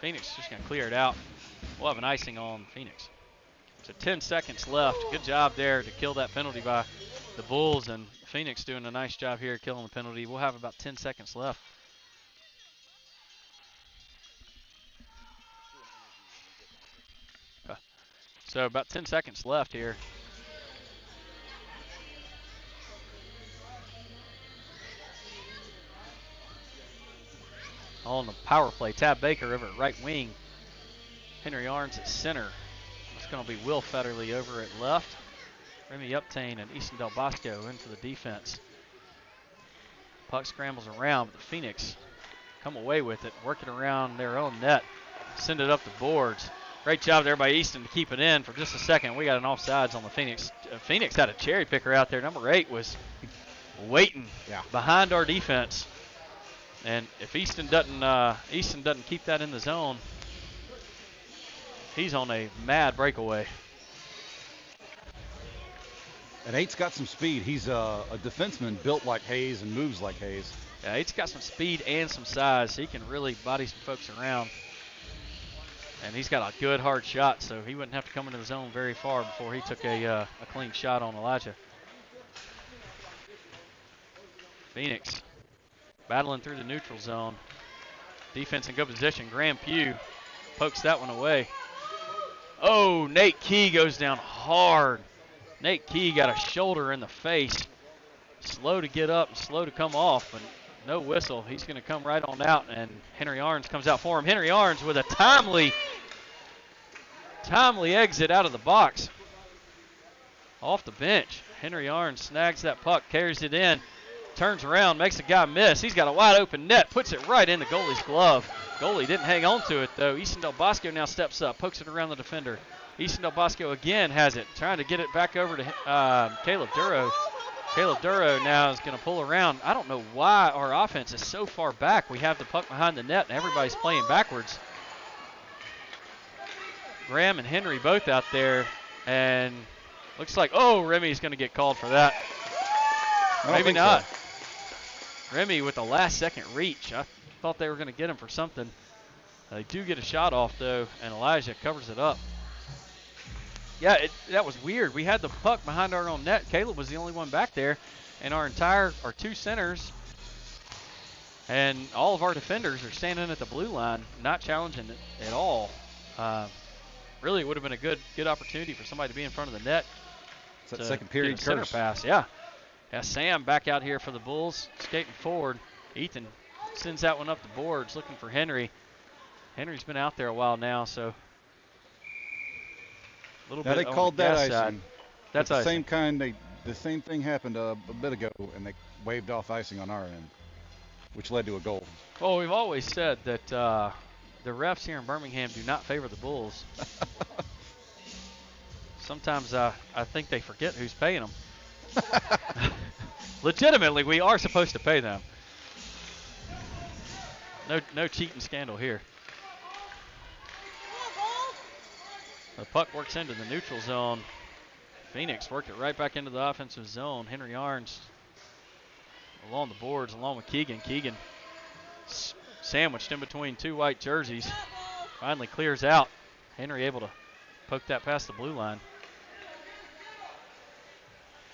Phoenix just going to clear it out. We'll have an icing on Phoenix. So 10 seconds left. Good job there to kill that penalty by the Bulls, and Phoenix doing a nice job here killing the penalty. We'll have about 10 seconds left. So about 10 seconds left here. On the power play, Tab Baker over at right wing. Henry Arns at center. It's going to be Will Federley over at left. Remy Uptain and Easton Del Bosco into the defense. Puck scrambles around, but the Phoenix come away with it, work it around their own net, send it up the boards. Great job there by Easton to keep it in. For just a second, we got an offsides on the Phoenix. Phoenix had a cherry picker out there. Number 8 was waiting behind our defense. And if Easton doesn't keep that in the zone, he's on a mad breakaway. And 8's got some speed. He's a defenseman built like Hayes and moves like Hayes. Yeah, 8's got some speed and some size, so he can really body some folks around. And he's got a good hard shot, so he wouldn't have to come into the zone very far before he took a clean shot on Elijah. Phoenix battling through the neutral zone. Defense in good position. Graham Pugh pokes that one away. Oh, Nate Key goes down hard. Nate Key got a shoulder in the face. Slow to get up and slow to come off, but no whistle. He's going to come right on out, and Henry Arns comes out for him. Henry Arns with a timely exit out of the box. Off the bench. Henry Arns snags that puck, carries it in, turns around, makes a guy miss. He's got a wide open net, puts it right in the goalie's glove. Goalie didn't hang on to it, though. Easton Del Bosco now steps up, pokes it around the defender. Easton Del Bosco again has it, trying to get it back over to Caleb Duro. Caleb Duro now is going to pull around. I don't know why our offense is so far back. We have the puck behind the net, and everybody's playing backwards. Graham and Henry both out there, and looks like, oh, Remy's going to get called for that. Maybe not. So. Remy with the last-second reach. I thought they were going to get him for something. They do get a shot off, though, and Elijah covers it up. Yeah, that was weird. We had the puck behind our own net. Caleb was the only one back there, and our two centers and all of our defenders are standing at the blue line, not challenging it at all. Really, it would have been a good opportunity for somebody to be in front of the net. It's that second period center pass. Yeah, Sam back out here for the Bulls, skating forward. Ethan sends that one up the boards, looking for Henry. Henry's been out there a while now, so. Now they called that icing. Side. That's the icing. same kind. The same thing happened a bit ago, and they waved off icing on our end, which led to a goal. Well, we've always said that the refs here in Birmingham do not favor the Bulls. Sometimes I think they forget who's paying them. Legitimately, we are supposed to pay them. No cheating scandal here. The puck works into the neutral zone. Phoenix worked it right back into the offensive zone. Henry Arns along the boards along with Keegan. Keegan sandwiched in between two white jerseys. Finally clears out. Henry able to poke that past the blue line.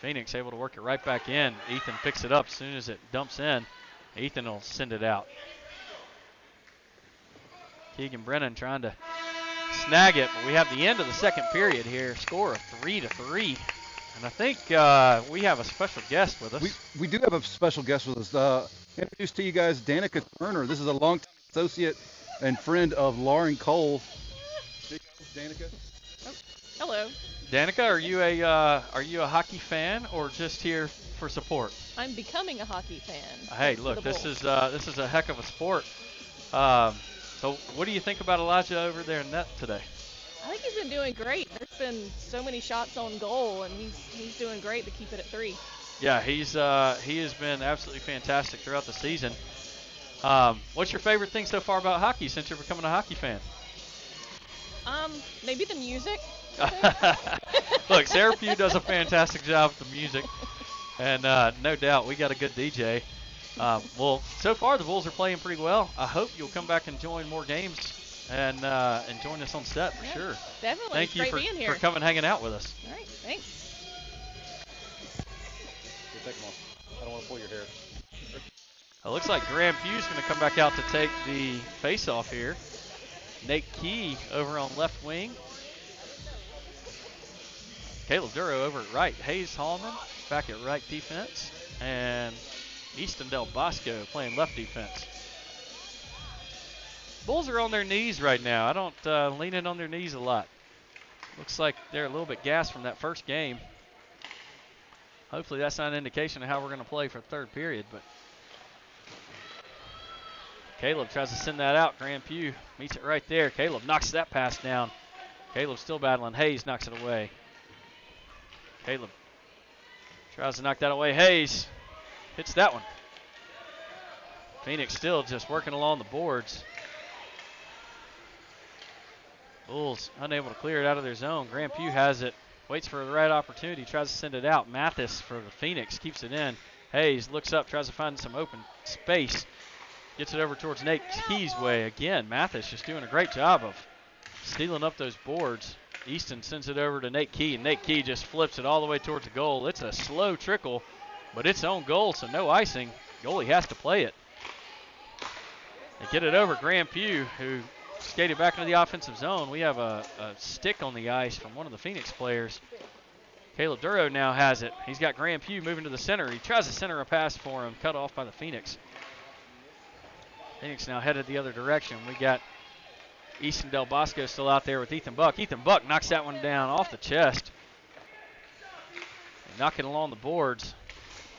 Phoenix able to work it right back in. Ethan picks it up as soon as it dumps in. Ethan will send it out. Keegan Brennan trying to snag it, but we have the end of the second period here. Score of 3-3. And I think we have a special guest with us. We do have a special guest with us. Introduce to you guys Danica Turner. This is a longtime associate and friend of Lauren Cole. Danica. Oh, hello. Danica, are you a hockey fan or just here for support? I'm becoming a hockey fan. Hey, look, this is a heck of a sport. So what do you think about Elijah over there in net today? I think he's been doing great. There's been so many shots on goal, and he's doing great to keep it at 3. Yeah, he has been absolutely fantastic throughout the season. What's your favorite thing so far about hockey since you're becoming a hockey fan? Maybe the music. Look, Sarah Pugh does a fantastic job with the music, and no doubt we got a good DJ. Well, so far the Bulls are playing pretty well. I hope you'll come back and join more games and join us on set for sure. Definitely. Thank you being here. for coming hanging out with us. All right, thanks. Take them off. I don't want to pull your hair. It looks like Graham Pugh's going to come back out to take the face-off here. Nate Key over on left wing. Caleb Duro over at right. Hayes Hallman back at right defense. And Easton Del Bosco playing left defense. Bulls are on their knees right now. I don't lean in on their knees a lot. Looks like they're a little bit gassed from that first game. Hopefully that's not an indication of how we're going to play for the third period. But Caleb tries to send that out. Graham Pugh meets it right there. Caleb knocks that pass down. Caleb still battling. Hayes knocks it away. Caleb tries to knock that away. Hayes hits that one. Phoenix still just working along the boards. Bulls unable to clear it out of their zone. Graham Pugh has it. Waits for the right opportunity. Tries to send it out. Mathis for the Phoenix keeps it in. Hayes looks up. Tries to find some open space. Gets it over towards Nate Key's way. Again, Mathis just doing a great job of stealing up those boards. Easton sends it over to Nate Key, and Nate Key just flips it all the way towards the goal. It's a slow trickle, but it's on goal, so no icing. Goalie has to play it. They get it over Graham Pugh, who skated back into the offensive zone. We have a stick on the ice from one of the Phoenix players. Caleb Duro now has it. He's got Graham Pugh moving to the center. He tries to center a pass for him, cut off by the Phoenix. Phoenix now headed the other direction. We got Easton Del Bosco still out there with Ethan Buck. Ethan Buck knocks that one down off the chest. And knocking along the boards.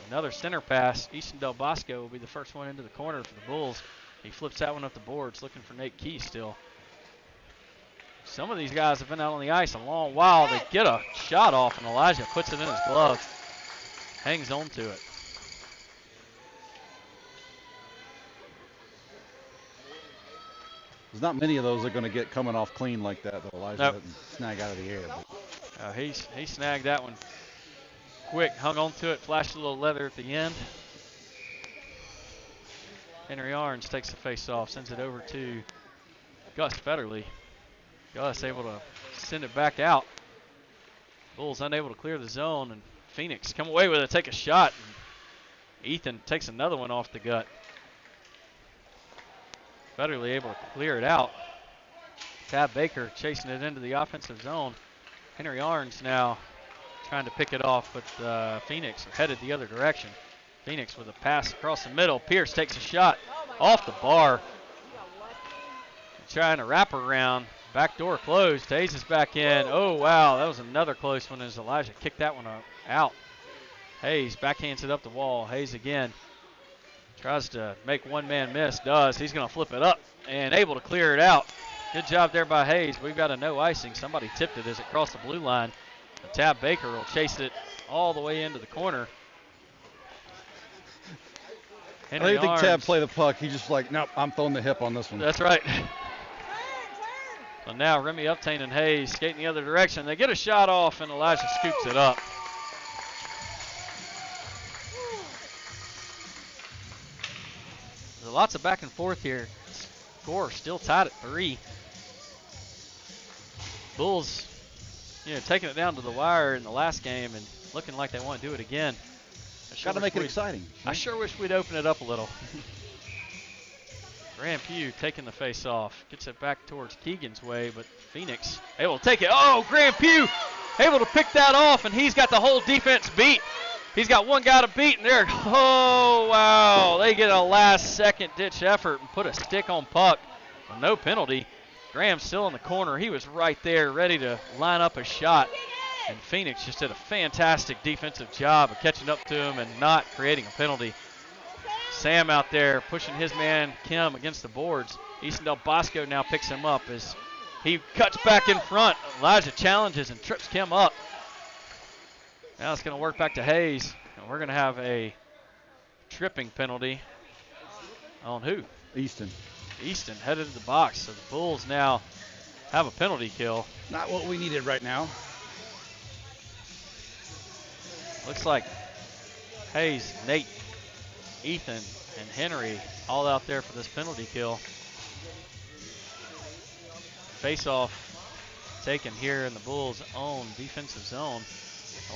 Another center pass. Easton Del Bosco will be the first one into the corner for the Bulls. He flips that one up the boards, looking for Nate Key still. Some of these guys have been out on the ice a long while. They get a shot off, and Elijah puts it in his glove. Hangs on to it. There's not many of those that are going to get coming off clean like that, though. Elijah Nope. doesn't snag out of the air. He snagged that one quick, hung on to it, flashed a little leather at the end. Henry Arns takes the face off, sends it over to Gus Federley. Gus able to send it back out. Bulls unable to clear the zone, and Phoenix come away with it, take a shot. And Ethan takes another one off the gut. Federley able to clear it out. Tab Baker chasing it into the offensive zone. Henry Arns now trying to pick it off, but Phoenix are headed the other direction. Phoenix with a pass across the middle. Pierce takes a shot off the bar. Trying to wrap around. Back door closed. Hayes is back in. Oh, wow. That was another close one as Elijah kicked that one out. Hayes backhands it up the wall. Hayes again. Tries to make one man miss. Does. He's going to flip it up and able to clear it out. Good job there by Hayes. We've got a no icing. Somebody tipped it as it crossed the blue line. Tab Baker will chase it all the way into the corner. I didn't think Tab play the puck. He just like, nope, I'm throwing the hip on this one. That's right. So now Remy Uptain and Hayes skating the other direction. They get a shot off, and Elijah scoops it up. There's lots of back and forth here. Score still tied at 3. Bulls, taking it down to the wire in the last game and looking like they want to do it again. Got to make it exciting. I sure wish we'd open it up a little. Graham Pugh taking the face off. Gets it back towards Keegan's way, but Phoenix able to take it. Oh, Graham Pugh able to pick that off, and he's got the whole defense beat. He's got one guy to beat, and there. Oh, wow. They get a last-second ditch effort and put a stick on puck. Well, no penalty. Graham's still in the corner. He was right there ready to line up a shot. And Phoenix just did a fantastic defensive job of catching up to him and not creating a penalty. Sam out there pushing his man, Kim, against the boards. Easton Del Bosco now picks him up as he cuts back in front. Elijah challenges and trips Kim up. Now it's going to work back to Hayes. And we're going to have a tripping penalty on who? Easton. Easton headed to the box. So the Bulls now have a penalty kill. Not what we needed right now. Looks like Hayes, Nate, Ethan, and Henry all out there for this penalty kill. Face-off taken here in the Bulls' own defensive zone.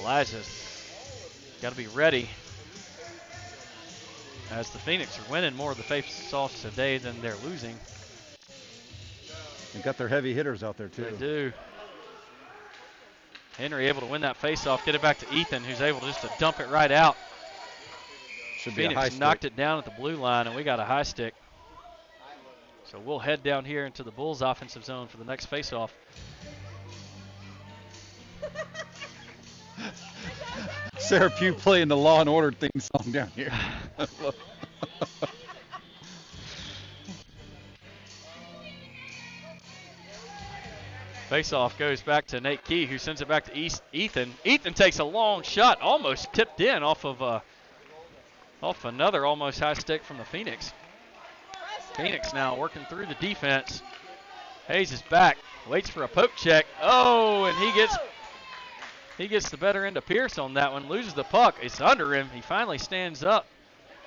Elijah's got to be ready as the Phoenix are winning more of the face-offs today than they're losing. They got their heavy hitters out there, too. They do. Henry able to win that face-off, get it back to Ethan, who's able just to dump it right out. Should be a high Phoenix stick. knocked it down at the blue line, and we got a high stick. So we'll head down here into the Bulls' offensive zone for the next face-off. Sarah Pugh playing the Law and Order theme song down here. Face-off goes back to Nate Key, who sends it back to Ethan. Ethan takes a long shot, almost tipped in off another almost high stick from the Phoenix. Phoenix now working through the defense. Hayes is back, waits for a poke check. Oh, and he gets the better end of Pierce on that one, loses the puck. It's under him. He finally stands up.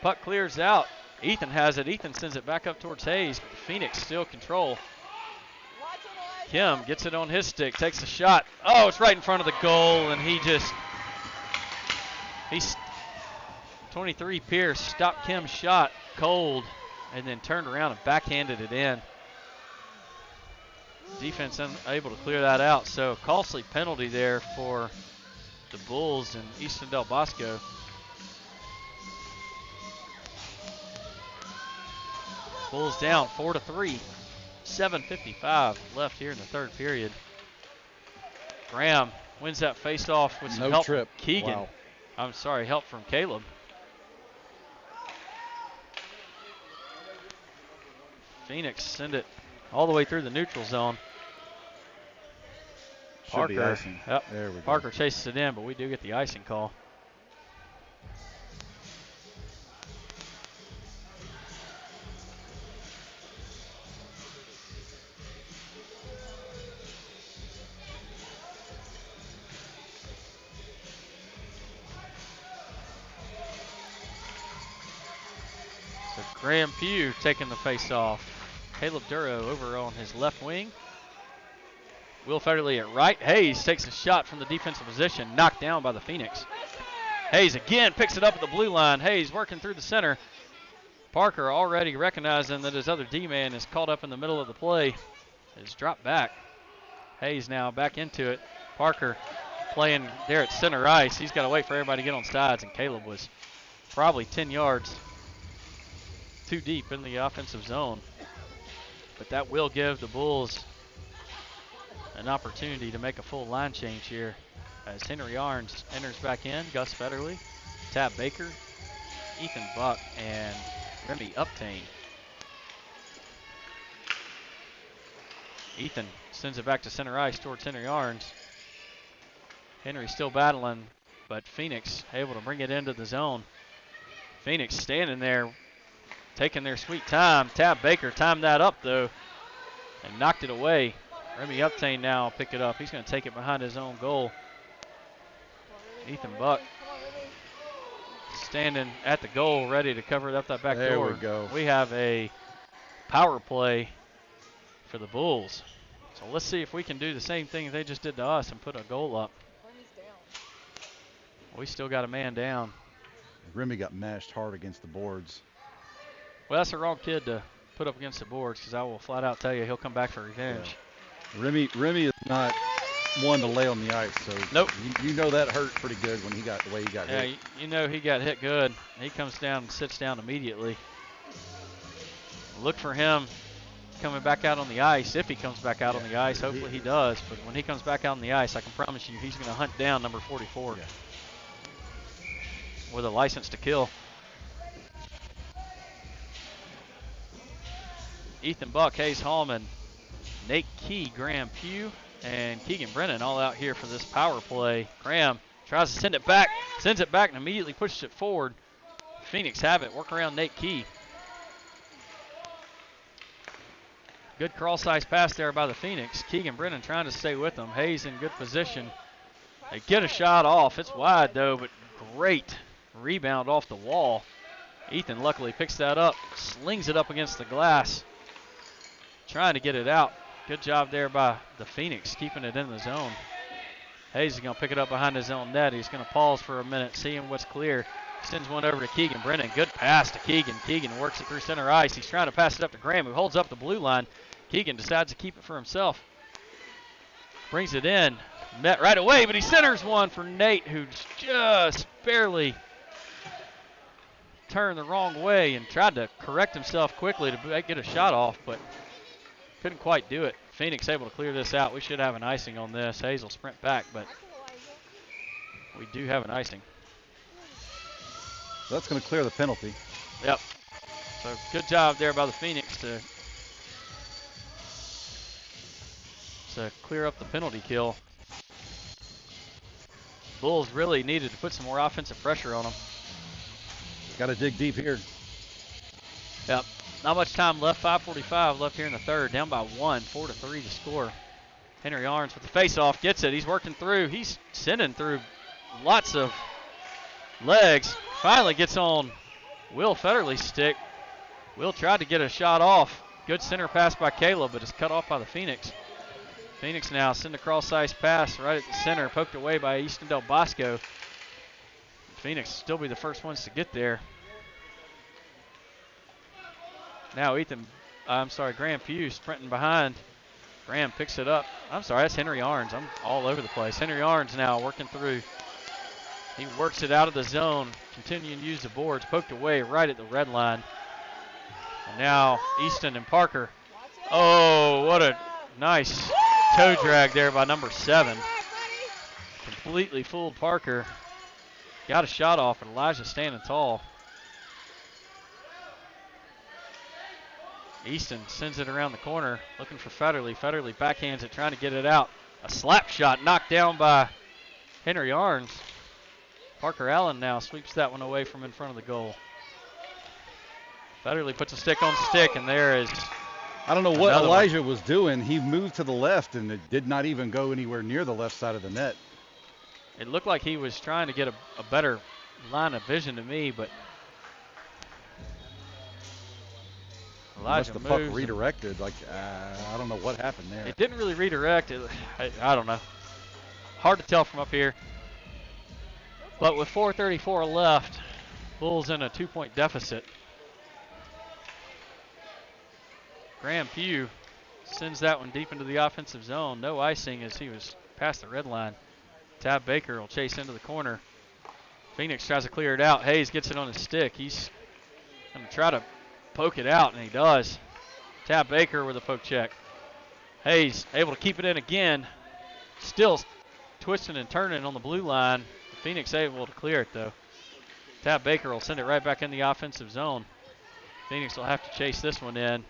Puck clears out. Ethan has it. Ethan sends it back up towards Hayes, but the Phoenix still control. Kim gets it on his stick, takes a shot. Oh, it's right in front of the goal, and he's 23 Pierce stopped Kim's shot cold and then turned around and backhanded it in. Defense unable to clear that out, so a costly penalty there for the Bulls and Easton Del Bosco. Bulls down 4-3. 7:55 left here in the third period. Graham wins that face-off with some help from Keegan. Wow. I'm sorry, help from Caleb. Phoenix send it all the way through the neutral zone. Should be icing. Yep. There we go. Parker chases it in, but we do get the icing call. So Graham Pugh taking the face off. Caleb Duro over on his left wing. Will Federley at right. Hayes takes a shot from the defensive position, knocked down by the Phoenix. Hayes again picks it up at the blue line. Hayes working through the center. Parker already recognizing that his other D-man is caught up in the middle of the play. Is dropped back. Hayes now back into it. Parker playing there at center ice. He's got to wait for everybody to get on sides, and Caleb was probably 10 yards too deep in the offensive zone. But that will give the Bulls an opportunity to make a full line change here as Henry Arns enters back in. Gus Federley, Tab Baker, Ethan Buck, and Remy Uptain. Ethan sends it back to center ice towards Henry Arns. Henry still battling, but Phoenix able to bring it into the zone. Phoenix standing there, taking their sweet time. Tab Baker timed that up, though, and knocked it away. Remy Uptain now pick it up. He's going to take it behind his own goal. Ethan Buck standing at the goal, ready to cover it up that back door. There we go. We have a power play for the Bulls. So let's see if we can do the same thing they just did to us and put a goal up. We still got a man down. Remy got mashed hard against the boards. Well, that's the wrong kid to put up against the boards, because I will flat out tell you he'll come back for revenge. Yeah. Remy is not one to lay on the ice, so nope. You know that hurt pretty good when he got the way he got hit. Yeah, you know he got hit good. He comes down and sits down immediately. Look for him coming back out on the ice, if he comes back out on the ice. Hopefully he does, but when he comes back out on the ice, I can promise you he's going to hunt down number 44 with a license to kill. Ethan Buck, Hayes Hallman, Nate Key, Graham Pugh, and Keegan Brennan all out here for this power play. Graham tries to send it back, sends it back, and immediately pushes it forward. Phoenix have it, work around Nate Key. Good cross-ice pass there by the Phoenix. Keegan Brennan trying to stay with them. Hayes in good position. They get a shot off. It's wide, though, but great rebound off the wall. Ethan luckily picks that up, slings it up against the glass, trying to get it out. Good job there by the Phoenix, keeping it in the zone. Hayes is going to pick it up behind his own net. He's going to pause for a minute, seeing what's clear. Sends one over to Keegan Brennan. Good pass to Keegan. Keegan works it through center ice. He's trying to pass it up to Graham, who holds up the blue line. Keegan decides to keep it for himself. Brings it in. Met right away, but he centers one for Nate, who's just barely turned the wrong way and tried to correct himself quickly to get a shot off, but couldn't quite do it. Phoenix able to clear this out. We should have an icing on this. Hayes will sprint back, but we do have an icing. That's going to clear the penalty. Yep. So good job there by the Phoenix to clear up the penalty kill. Bulls really needed to put some more offensive pressure on them. Got to dig deep here. Yep. Not much time left. 5:45 left here in the third. Down by 1. 4-3 to score. Henry Arns with the face-off. Gets it. He's working through. He's sending through lots of legs. Finally gets on Will Federley's stick. Will tried to get a shot off. Good center pass by Caleb, but it's cut off by the Phoenix. Phoenix now send a cross-ice pass right at the center, poked away by Easton Del Bosco. Phoenix still be the first ones to get there. Now Graham Pugh sprinting behind. Graham picks it up. I'm sorry, that's Henry Arns. I'm all over the place. Henry Arns now working through. He works it out of the zone, continuing to use the boards, poked away right at the red line. And now Easton and Parker. Oh, what a nice toe drag there by number 7. Completely fooled Parker. Got a shot off, and Elijah standing tall. Easton sends it around the corner, looking for Federley. Federley backhands it, trying to get it out. A slap shot knocked down by Henry Arns. Parker Allen now sweeps that one away from in front of the goal. Federley puts a stick on stick, and there is I don't know what Elijah was doing. He moved to the left, and it did not even go anywhere near the left side of the net. It looked like he was trying to get a better line of vision to me, but Elijah the puck moves redirected. I don't know what happened there. It didn't really redirect. I don't know. Hard to tell from up here. But with 4:34 left, Bulls in a 2-point deficit. Graham Pugh sends that one deep into the offensive zone. No icing as he was past the red line. Tab Baker will chase into the corner. Phoenix tries to clear it out. Hayes gets it on his stick. He's going to try to poke it out, and he does. Tab Baker with a poke check. Hayes able to keep it in again. Still twisting and turning on the blue line. Phoenix able to clear it, though. Tab Baker will send it right back in the offensive zone. Phoenix will have to chase this one in.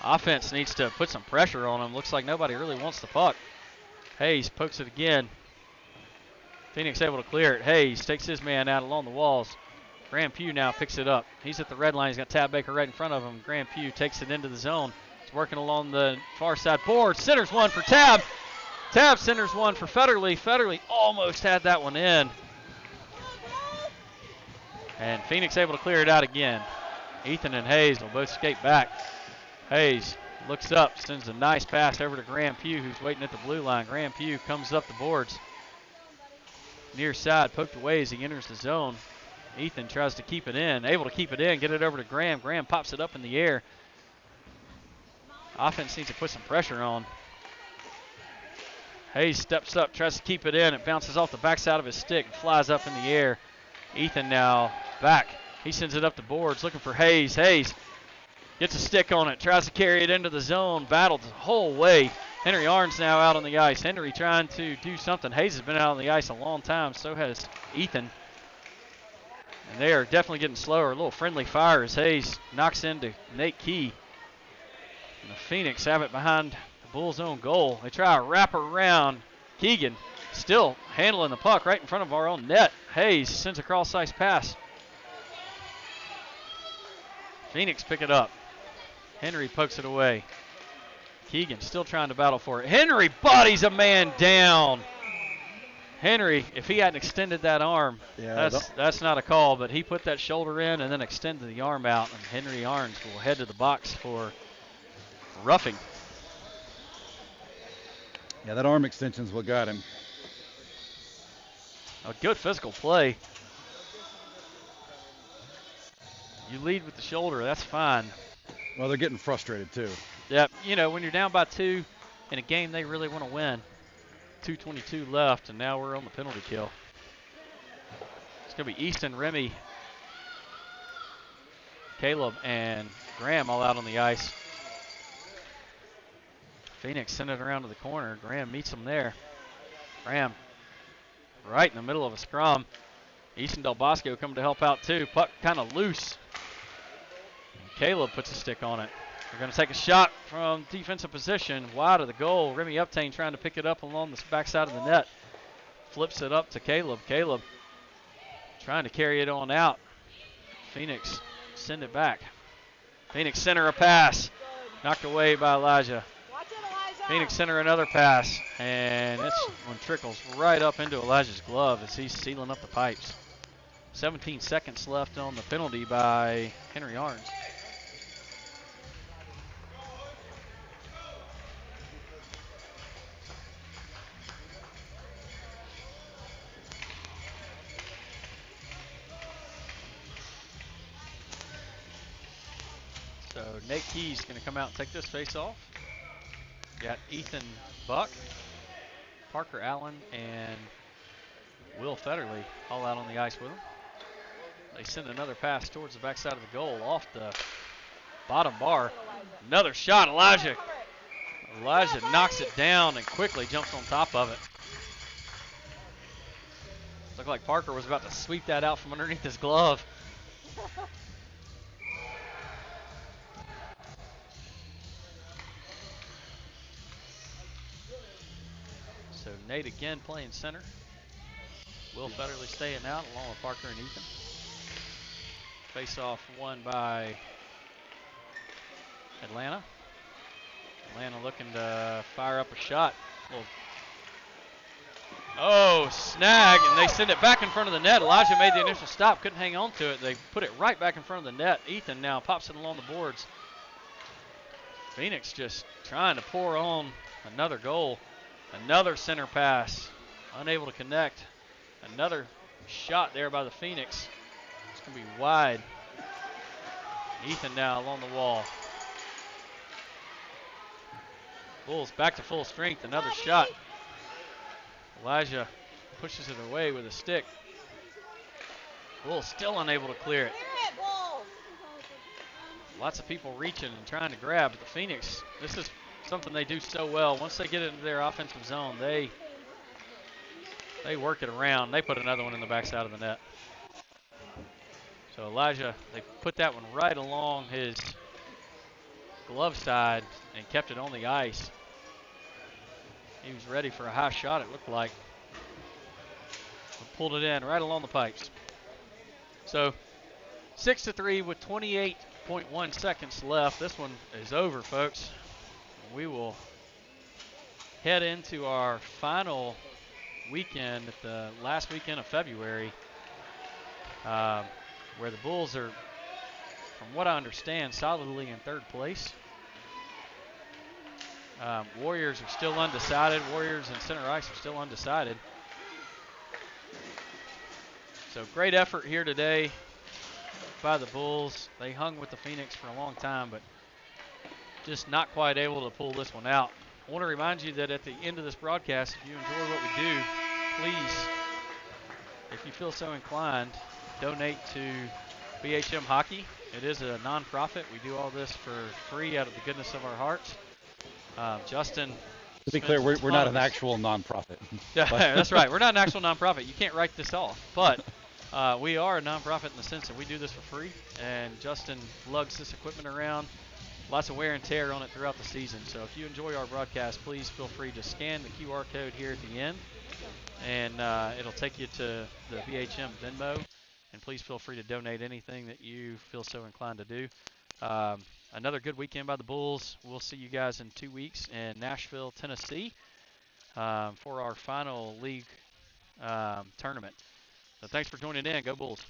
Offense needs to put some pressure on them. Looks like nobody really wants the puck. Hayes pokes it again. Phoenix able to clear it. Hayes takes his man out along the walls. Graham Pugh now picks it up. He's at the red line. He's got Tab Baker right in front of him. Graham Pugh takes it into the zone. He's working along the far side board. Centers one for Tab. Tab centers one for Federley. Federley almost had that one in. And Phoenix able to clear it out again. Ethan and Hayes will both skate back. Hayes looks up, sends a nice pass over to Graham Pugh, who's waiting at the blue line. Graham Pugh comes up the boards. Near side, poked away as he enters the zone. Ethan tries to keep it in, able to keep it in, get it over to Graham. Graham pops it up in the air. Offense needs to put some pressure on. Hayes steps up, tries to keep it in. It bounces off the backside of his stick and flies up in the air. Ethan now back. He sends it up the boards, looking for Hayes. Hayes gets a stick on it, tries to carry it into the zone, battled the whole way. Henry Arns now out on the ice. Henry trying to do something. Hayes has been out on the ice a long time, so has Ethan. And they are definitely getting slower. A little friendly fire as Hayes knocks into Nate Key. And the Phoenix have it behind the Bulls' own goal. They try to wrap around. Keegan still handling the puck right in front of our own net. Hayes sends a cross-ice pass. Phoenix pick it up. Henry pokes it away. Keegan still trying to battle for it. Henry bodies a man down. Henry, if he hadn't extended that arm, that's not a call, but he put that shoulder in and then extended the arm out, and Henry Arns will head to the box for roughing. Yeah, that arm extension's what got him. A good physical play. You lead with the shoulder, that's fine. Well, they're getting frustrated, too. Yep, you know, when you're down by 2 in a game they really want to win. 2:22 left, and now we're on the penalty kill. It's going to be Easton, Remy, Caleb, and Graham all out on the ice. Phoenix sent it around to the corner. Graham meets him there. Graham right in the middle of a scrum. Easton Del Bosco coming to help out too. Puck kind of loose. Caleb puts a stick on it. They're going to take a shot from defensive position, wide of the goal. Remy Uptain trying to pick it up along the backside of the net. Flips it up to Caleb. Caleb trying to carry it on out. Phoenix send it back. Phoenix center a pass. Knocked away by Elijah. Phoenix center another pass. And this one trickles right up into Elijah's glove as he's sealing up the pipes. 17 seconds left on the penalty by Henry Arns. Nate Key's going to come out and take this face off. Got Ethan Buck, Parker Allen, and Will Federley all out on the ice with him. They send another pass towards the backside of the goal off the bottom bar. Another shot. Elijah knocks it down and quickly jumps on top of it. Looked like Parker was about to sweep that out from underneath his glove. So Nate again playing center. Will Federley staying out along with Parker and Ethan. Face off won by Atlanta. Atlanta looking to fire up a shot. Oh, snag, and they send it back in front of the net. Elijah made the initial stop, couldn't hang on to it. They put it right back in front of the net. Ethan now pops it along the boards. Phoenix just trying to pour on another goal. Another center pass, unable to connect. Another shot there by the Phoenix. It's going to be wide. Ethan now along the wall. Bulls back to full strength, another shot. Elijah pushes it away with a stick. Bulls still unable to clear it. Lots of people reaching and trying to grab, but the Phoenix, this is something they do so well. Once they get into their offensive zone, they work it around. They put another one in the backside of the net. So Elijah, they put that one right along his glove side and kept it on the ice. He was ready for a high shot, it looked like. Pulled it in right along the pipes. So 6-3 with 28.1 seconds left. This one is over, folks. We will head into our final weekend at the last weekend of February, where the Bulls are, from what I understand, solidly in third place. Warriors are still undecided. Warriors and Center Ice are still undecided. So great effort here today by the Bulls. They hung with the Phoenix for a long time, but just not quite able to pull this one out. I want to remind you that at the end of this broadcast, if you enjoy what we do, please, if you feel so inclined, donate to BHM Hockey. It is a nonprofit. We do all this for free out of the goodness of our hearts. Justin. To be clear, we're not an actual nonprofit. Yeah, that's right. We're not an actual nonprofit. You can't write this off. But we are a nonprofit in the sense that we do this for free. And Justin lugs this equipment around. Lots of wear and tear on it throughout the season. So if you enjoy our broadcast, please feel free to scan the QR code here at the end. And it'll take you to the BHM Venmo. And please feel free to donate anything that you feel so inclined to do. Another good weekend by the Bulls. We'll see you guys in 2 weeks in Nashville, Tennessee for our final league tournament. So thanks for joining in. Go Bulls.